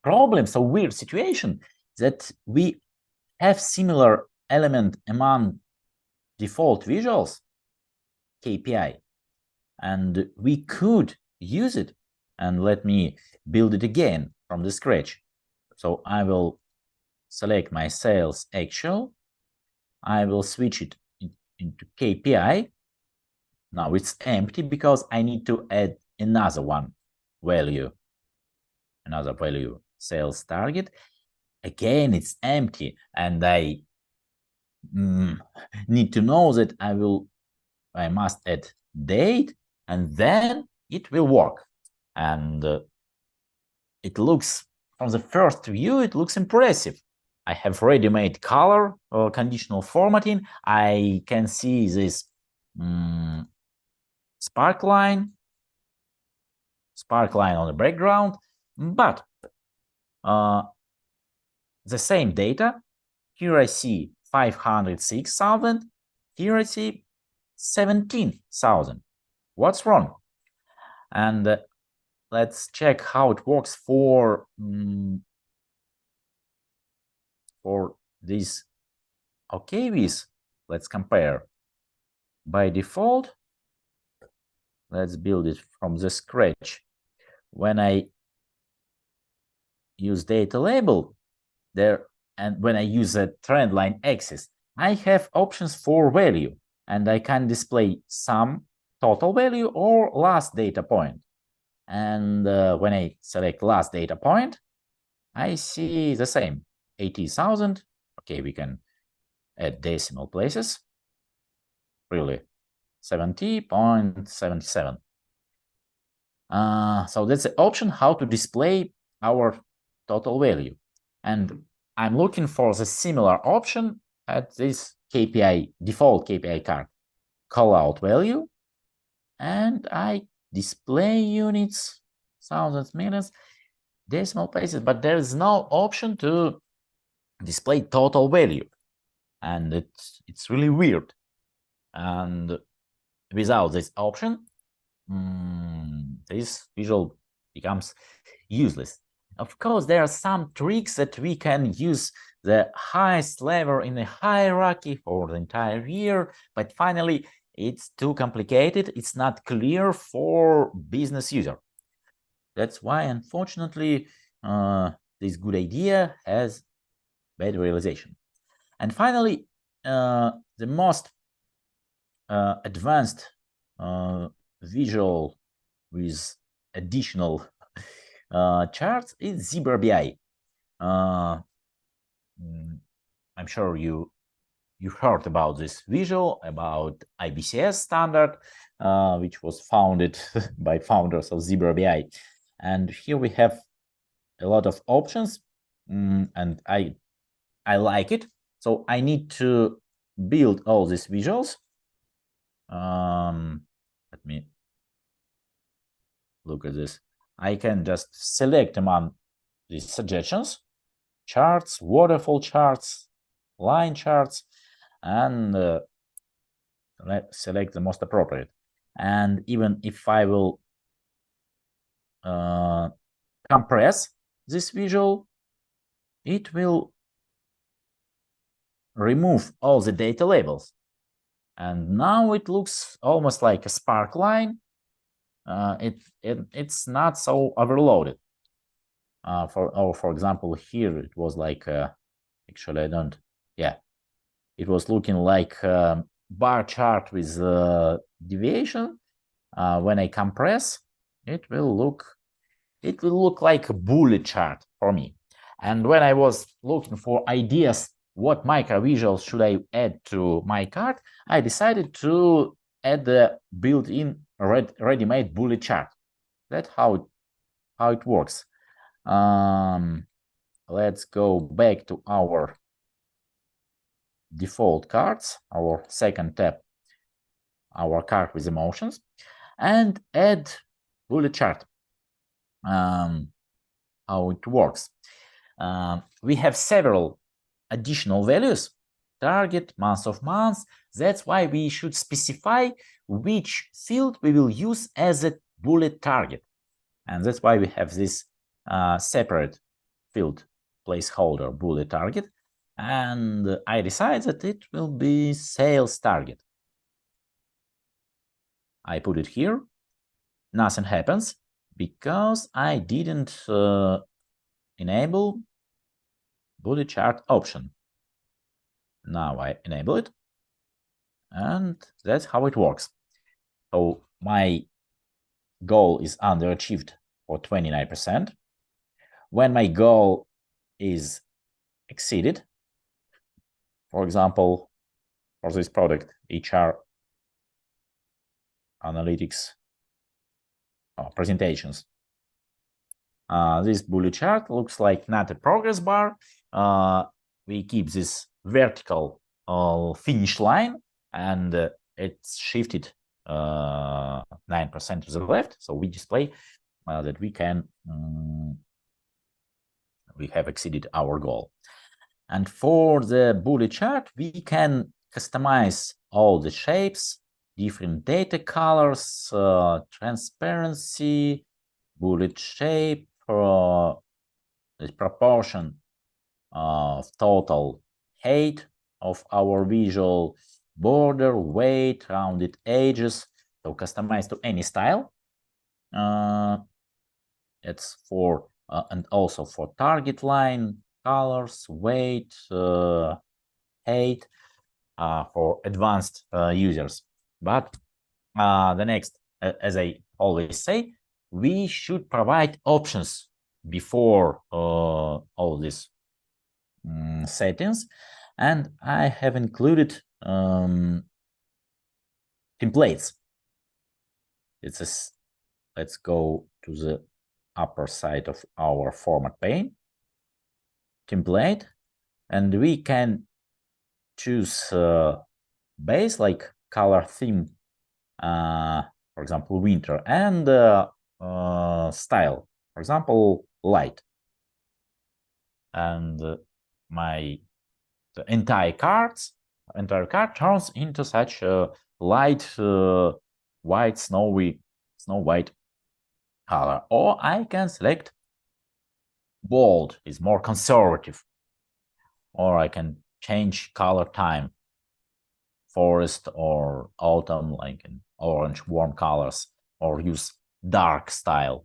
problem? So weird situation that we have similar element among default visuals KPI, and we could use it. And let me build it again from the scratch. So I will select my sales actual. I will switch it into KPI. Now it's empty because I need to add another value, sales target. Again, it's empty, and I need to know that I must add date, and then it will work. And it looks, from the first view, it looks impressive. I have ready-made color or conditional formatting. I can see this sparkline on the background, but the same data. Here I see 506,000. Here I see 17,000. What's wrong? And let's check how it works for these OKVs. Let's compare. By default, let's build it from the scratch. When I use data label there, and when I use a trend line axis, I have options for value, and I can display sum, total value, or last data point. And when I select last data point, I see the same, 80,000. Okay, we can add decimal places, really, 70.77. So that's the option how to display our total value. And I'm looking for the similar option at this KPI, default KPI card, call out value, and I display units, thousands, millions, decimal places, but there is no option to display total value. And it's really weird. And without this option, this visual becomes useless. Of course, there are some tricks that we can use the highest level in the hierarchy for the entire year, but finally, it's too complicated. It's not clear for business user. That's why, unfortunately, this good idea has bad realization. And finally, the most advanced visual with additional charts is Zebra BI. I'm sure you heard about this visual, about IBCS standard, which was founded by founders of Zebra BI. And here we have a lot of options, and I like it. So I need to build all these visuals. Let me look at this. I can just select among these suggestions, charts, waterfall charts, line charts, and select the most appropriate. And even if I will compress this visual, it will remove all the data labels. And now it looks almost like a Sparkline. It's not so overloaded. For example, here it was like actually I don't. Yeah, it was looking like a bar chart with deviation. When I compress, it will look like a bullet chart for me. And when I was looking for ideas, what micro visuals should I add to my card, I decided to add the built-in ready-made bullet chart. That's how it works. Let's go back to our default cards, our second tab, our card with emotions, and add bullet chart. how it works. We have several additional values, target, month of months. That's why we should specify which field we will use as a bullet target. And that's why we have this separate field placeholder bullet target. And I decide that it will be sales target. I put it here. Nothing happens because I didn't enable bullet chart option. Now I enable it, and that's how it works. So my goal is underachieved for 29%. When my goal is exceeded, for example, for this product, HR analytics presentations, this bullet chart looks like not a progress bar. We keep this vertical finish line, and it's shifted 9% to the left. So we display that we can we have exceeded our goal. And for the bullet chart, we can customize all the shapes, different data colors, transparency, bullet shape, the proportion of total height of our visual, border, weight, rounded edges. So customize to any style. It's for and also for target line, colors, weight, height for advanced users. But the next, as I always say, we should provide options before all these settings, and I have included templates. Let's go to the upper side of our format pane, template, and we can choose base like color theme, for example, winter, and style, for example, light. And the entire card turns into such a light white snow white color. Or I can select bold, is more conservative, or I can change color time, forest or autumn, like in orange warm colors, or use dark style.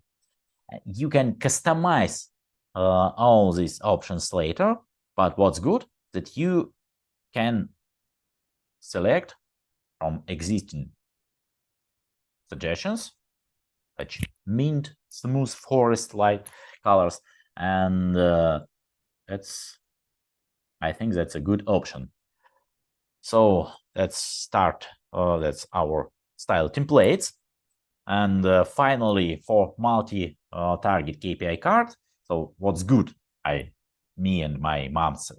You can customize all these options later, but what's good that you can select from existing suggestions, such mint, smooth forest light colors, and I think that's a good option. So let's start. That's our style templates, and finally for multi-target KPI card. So what's good? Me and my moms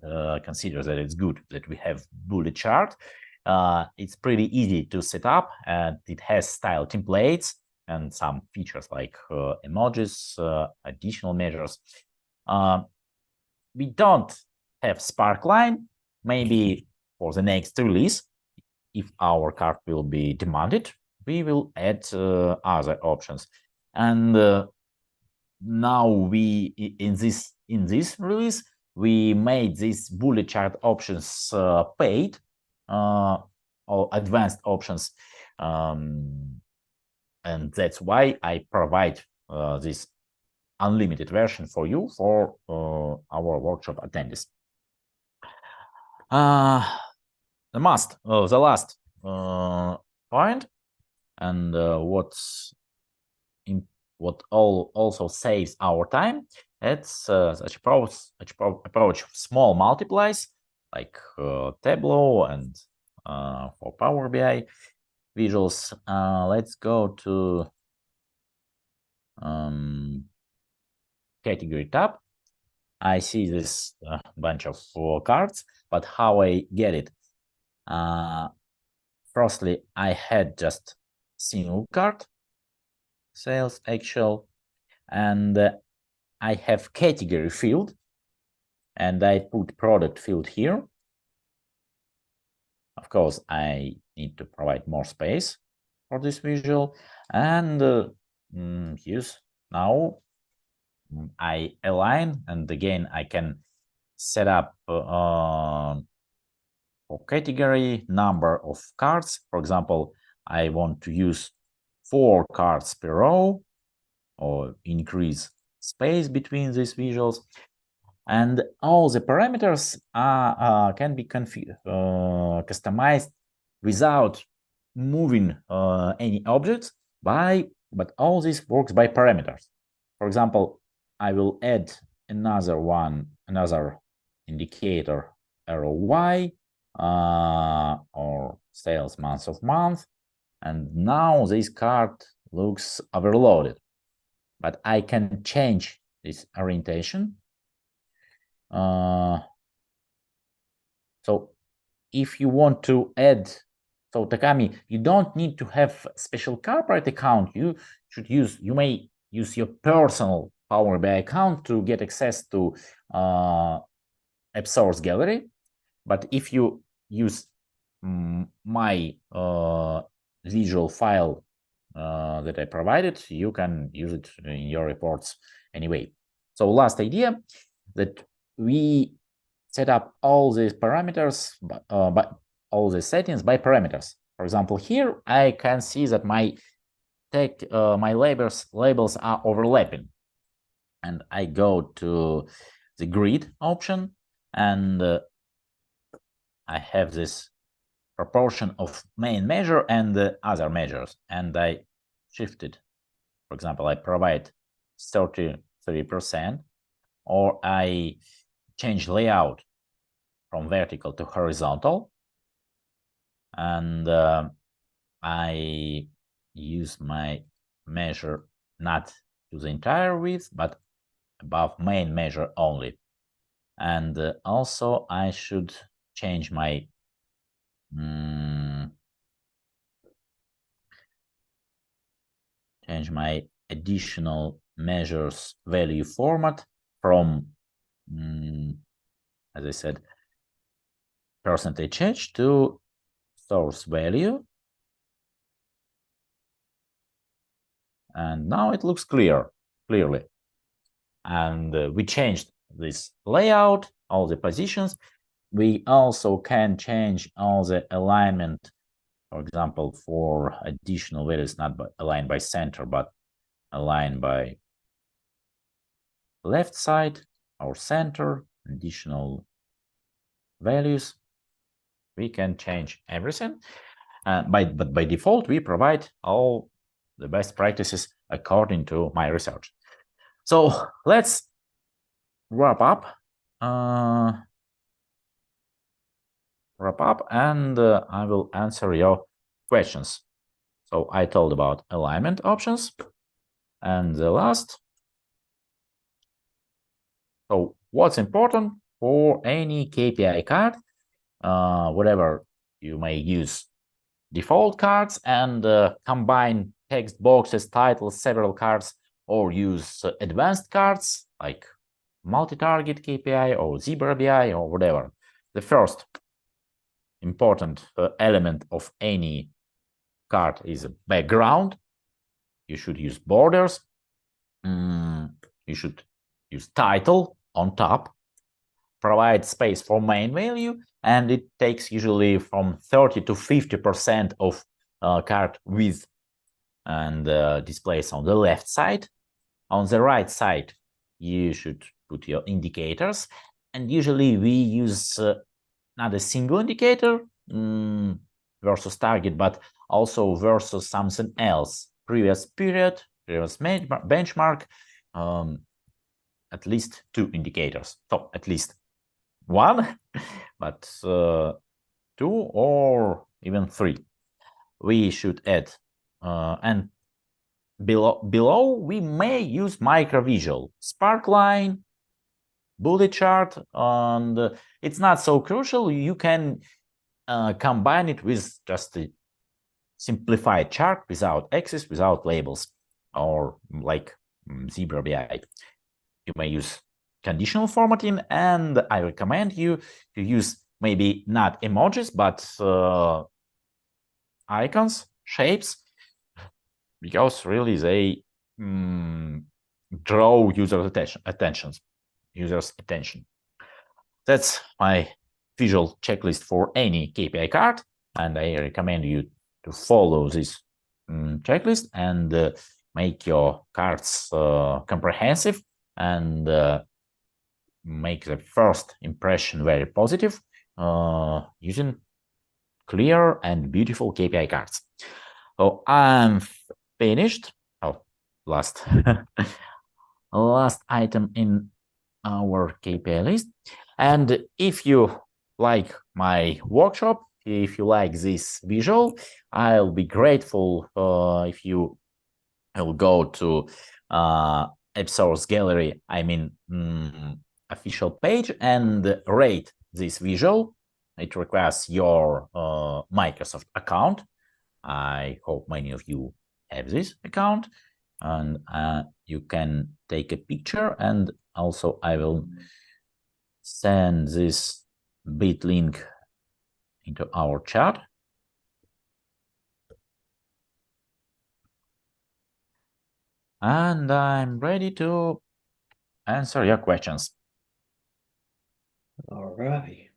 consider that it's good that we have bullet chart. It's pretty easy to set up, and it has style templates and some features like emojis, additional measures. We don't have Sparkline. Maybe for the next release, if our card will be demanded, we will add other options. And now in this release, we made these bullet chart options paid or advanced options, and that's why I provide this unlimited version for you for our workshop attendees. The last point, and what also saves our time, it's such approach small multiplies like Tableau and for Power BI visuals. Let's go to category tab. I see this bunch of cards, but how I get it? Firstly, I had just single card, sales, actual, and I have category field, and I put product field here. Of course, I need to provide more space for this visual, and use now I align, and again I can set up for category number of cards. For example, I want to use 4 cards per row, or increase space between these visuals, and all the parameters can be customized without moving any objects but all this works by parameters. For example, I will add another indicator ROI or sales month of month, and now this card looks overloaded, but I can change this orientation. So if you want to add, so Takami, you don't need to have a special corporate account. You may use your personal Power BI account to get access to App Source Gallery. But if you use my visual file that I provided, you can use it in your reports anyway. So last idea, that we set up all these parameters, but all the settings by parameters. For example, here I can see that my labels are overlapping, and I go to the grid option, and I have this proportion of main measure and the other measures, and I shifted. For example, I provide 33%, or I change layout from vertical to horizontal, and I use my measure not to the entire width, but above main measure only. And also I should change my additional measures value format from as I said, %h to source value, and now it looks clearly. And we changed this layout, all the positions. We also can change all the alignment, for example, for additional values, not aligned by center, but aligned by left side or center, additional values. We can change everything, but by default, we provide all the best practices according to my research. So let's wrap up. And I will answer your questions. So I told about alignment options, and the last. So what's important for any KPI card? Whatever you may use default cards and combine text boxes, titles, several cards, or use advanced cards like multi-target KPI or Zebra BI or whatever. The first important element of any card is a background. You should use borders. You should use title on top. Provide space for main value, and it takes usually from 30 to 50% of card width, and displays on the left side. On the right side, you should put your indicators, and usually we use not a single indicator versus target, but also versus something else, previous period, previous benchmark, at least 2 indicators. So at least 1, but 2 or even 3 we should add. And below we may use micro visual, Sparkline, bullet chart, and it's not so crucial. You can combine it with just a simplified chart without axes, without labels, or like Zebra BI. You may use conditional formatting, and I recommend you to use maybe not emojis, but icons, shapes, because really they draw users' attention. That's my visual checklist for any KPI card, and I recommend you to follow this checklist and make your cards comprehensive and make the first impression very positive using clear and beautiful KPI cards. So I'm finished. Oh, last item in our KPI list. And if you like my workshop, if you like this visual, I'll be grateful if you will go to Source Gallery, official page, and rate this visual. It requires your Microsoft account. I hope many of you have this account, and you can take a picture, and also I will send this bit link into our chat. And I'm ready to answer your questions. All right.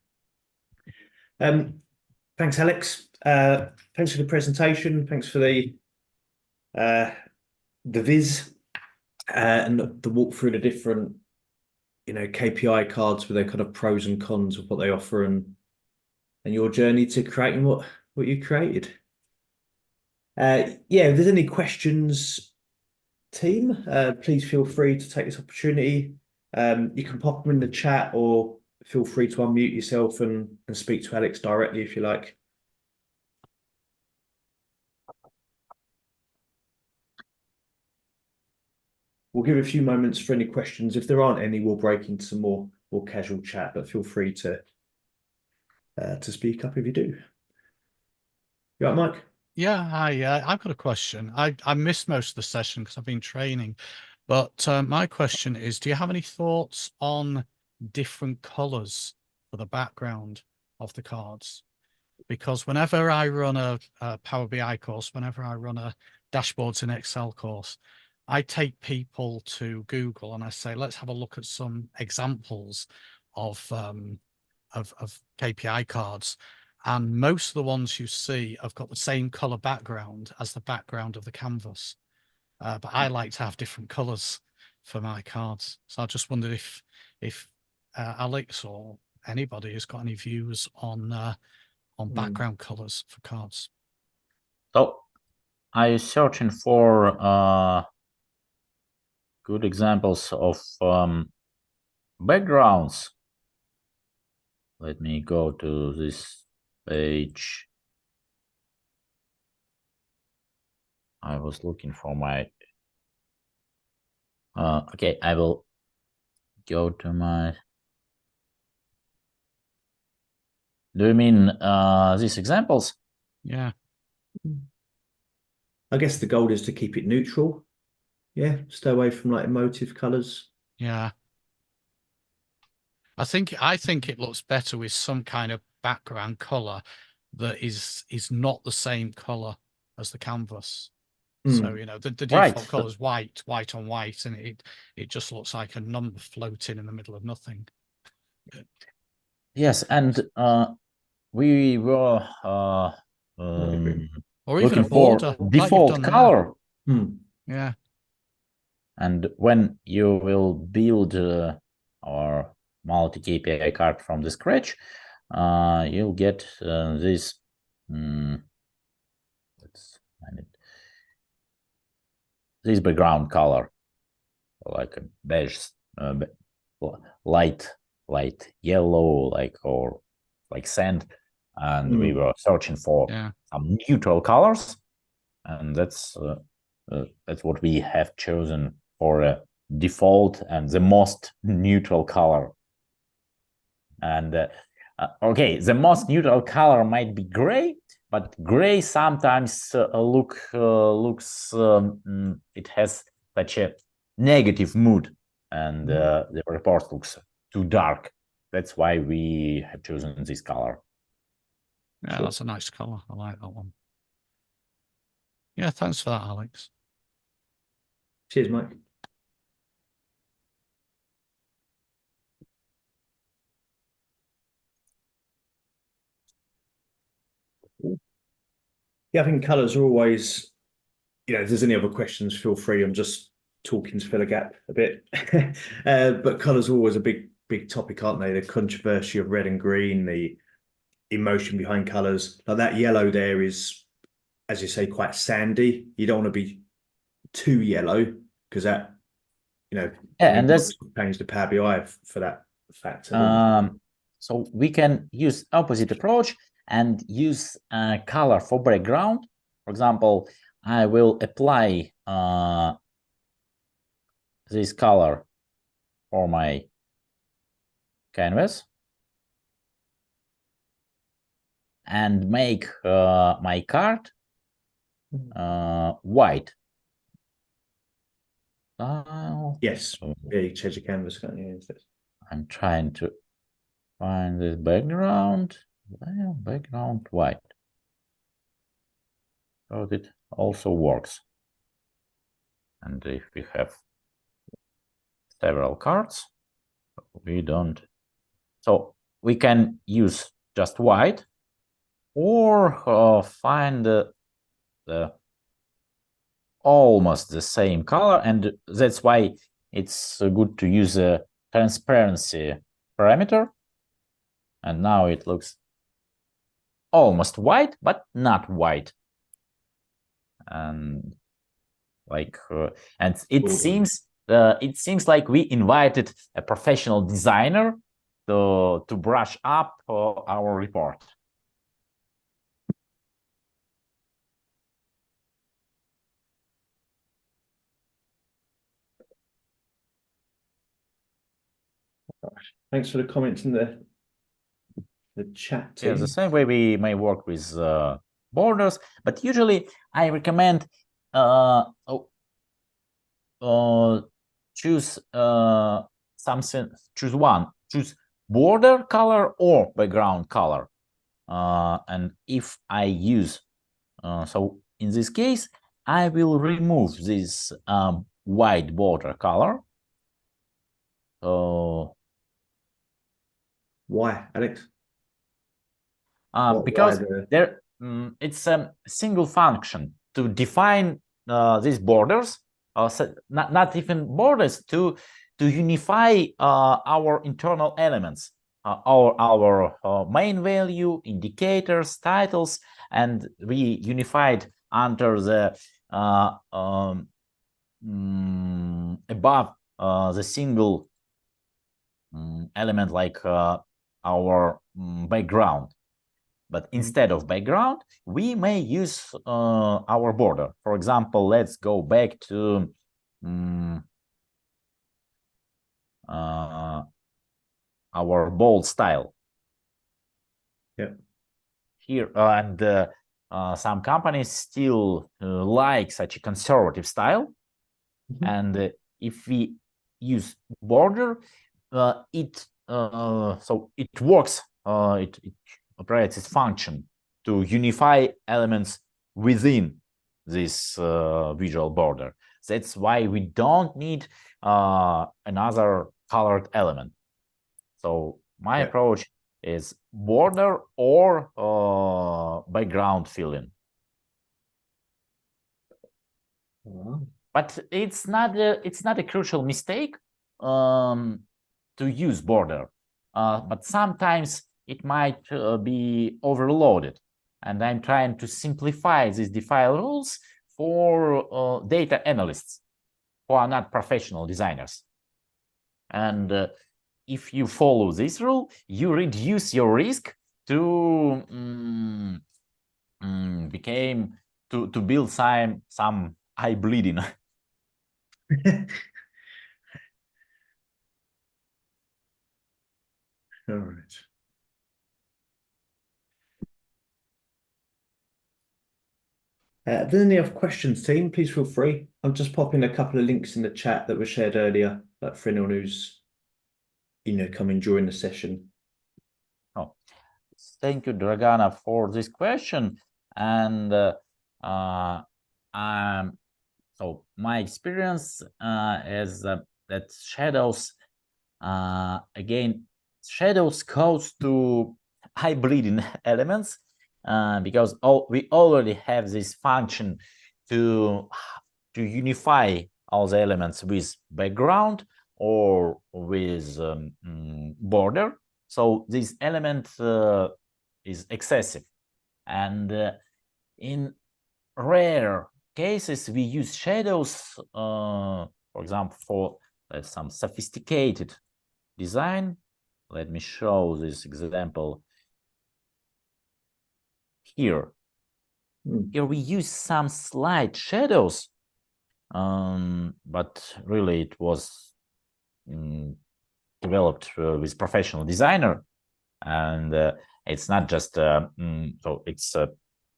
Thanks, Alex. Thanks for the presentation. Thanks for the viz and the walk through the different, KPI cards with their kind of pros and cons of what they offer and your journey to creating what you created. If there's any questions, team, please feel free to take this opportunity. You can pop them in the chat or feel free to unmute yourself and speak to Alex directly if you like. We'll give a few moments for any questions. If there aren't any, we'll break into some more casual chat, but feel free to speak up if you do. You all right, Mike? Yeah, I've got a question. I missed most of the session because I've been training, but my question is, do you have any thoughts on different colors for the background of the cards? Because whenever I run a Power BI course, whenever I run a dashboards in Excel course, I take people to Google and I say, let's have a look at some examples of KPI cards. And most of the ones you see have got the same color background as the background of the canvas. But I like to have different colors for my cards. So I just wondered if Alex or anybody has got any views on background colors for cards. So I'm searching for good examples of backgrounds. Let me go to this page. I was looking for my okay, I will go to my. Do you mean these examples? Yeah. I guess the goal is to keep it neutral. Yeah, stay away from like emotive colors. Yeah. I think it looks better with some kind of background color that is not the same color as the canvas. So, the default color is white on white, and it just looks like a number floating in the middle of nothing. Yes, and we were or even looking a border, for default color. Yeah. And when you will build our multi-KPI card from the scratch, you'll get this. Let's find it. This background color, like a beige, light yellow, or like sand. And we were searching for some neutral colors, and that's what we have chosen for a default and the most neutral color. And okay, the most neutral color might be gray, but gray sometimes looks it has such a negative mood, and the report looks too dark. That's why we have chosen this color. Yeah, Sure. that's a nice color. I like that one. Yeah, thanks for that, Alex. Cheers, Mike. Yeah, I think colours are always, if there's any other questions, feel free. I'm just talking to fill a gap a bit. But colours are always a big topic, aren't they? The controversy of red and green, the emotion behind colours. Like that yellow there is, as you say, quite sandy. You don't want to be too yellow because that, Yeah, and that's change the Power BI for that factor. so we can use opposite approach and use color for background. For example, I will apply this color for my canvas and make my card white. Yes, yeah, you change the canvas, can't you? I'm trying to find this background. Background white. So it also works. And if we have several cards, we don't. So we can use just white or find the almost the same color, and that's why it's good to use a transparency parameter. And now it looks almost white, but not white. And and it seems like we invited a professional designer to brush up our report. Thanks for the comments in the chat team. Yeah, the same way we may work with borders, but usually I recommend choose something. Choose border color or background color. And if I use, so in this case, I will remove this white border color. Why, Alex? Because it's a single function to define these borders, so not even borders, to unify our internal elements, our main value, indicators, titles, and we unified under the above the single element, like our background. But instead of background, we may use our border. For example, let's go back to our bold style. Yeah. Here, and some companies still like such a conservative style. And if we use border, it works. It operates its function to unify elements within this visual border. That's why we don't need another colored element. So my approach is border or background filling. But it's not a crucial mistake to use border. But sometimes it might be overloaded, and I'm trying to simplify these defile rules for data analysts who are not professional designers. And if you follow this rule, you reduce your risk to build some eye bleeding. All right. If there's any other questions, team, please feel free. I'm just popping a couple of links in the chat that were shared earlier, like for anyone who's, coming during the session. Oh, thank you, Dragana, for this question. And so my experience is that shadows, again, shadows goes to hybrid elements because we already have this function to unify all the elements with background or with border. So this element is excessive. And in rare cases, we use shadows, for example, for some sophisticated design. Let me show this example here. Here we use some slight shadows, but really it was developed with professional designer, and it's not just so it's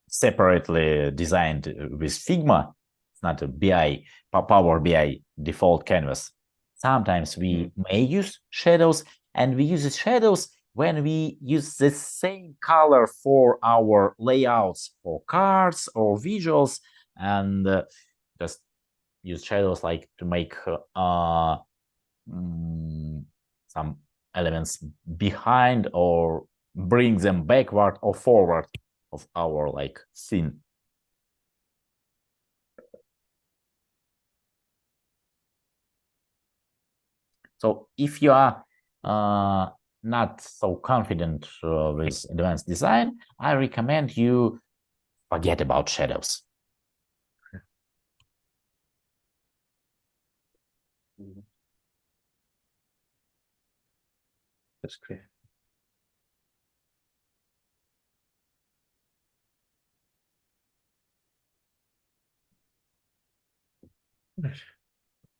separately designed with Figma. It's not a BI, Power BI default canvas. Sometimes we may use shadows, and we use the shadows when we use the same color for our layouts for cards or visuals, and just use shadows like to make some elements behind or bring them backward or forward of our scene. So if you are not so confident with advanced design, I recommend you forget about shadows. That's clear.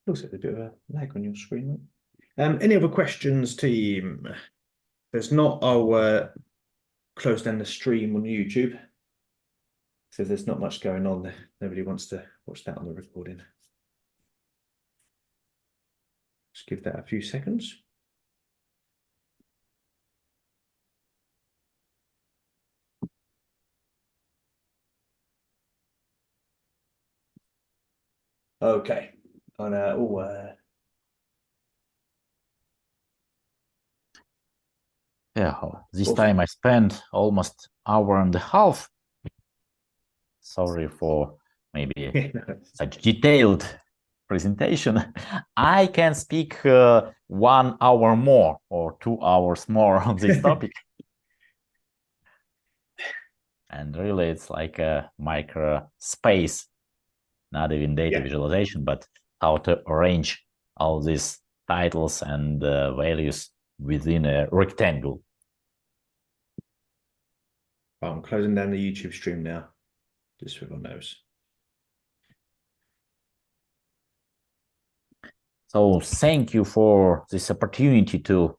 Looks like a bit of a lag on your screen. Any other questions, team? There's not, I'll close down the stream on YouTube. So there's not much going on there. Nobody wants to watch that on the recording. Just give that a few seconds. Okay. Yeah, this time I spent almost hour and a half. Sorry for maybe such detailed presentation. I can speak 1 hour more or 2 hours more on this topic. And really, it's like a micro space, not even data visualization, but how to arrange all these titles and values within a rectangle. I'm closing down the YouTube stream now, just so everyone knows. So thank you for this opportunity to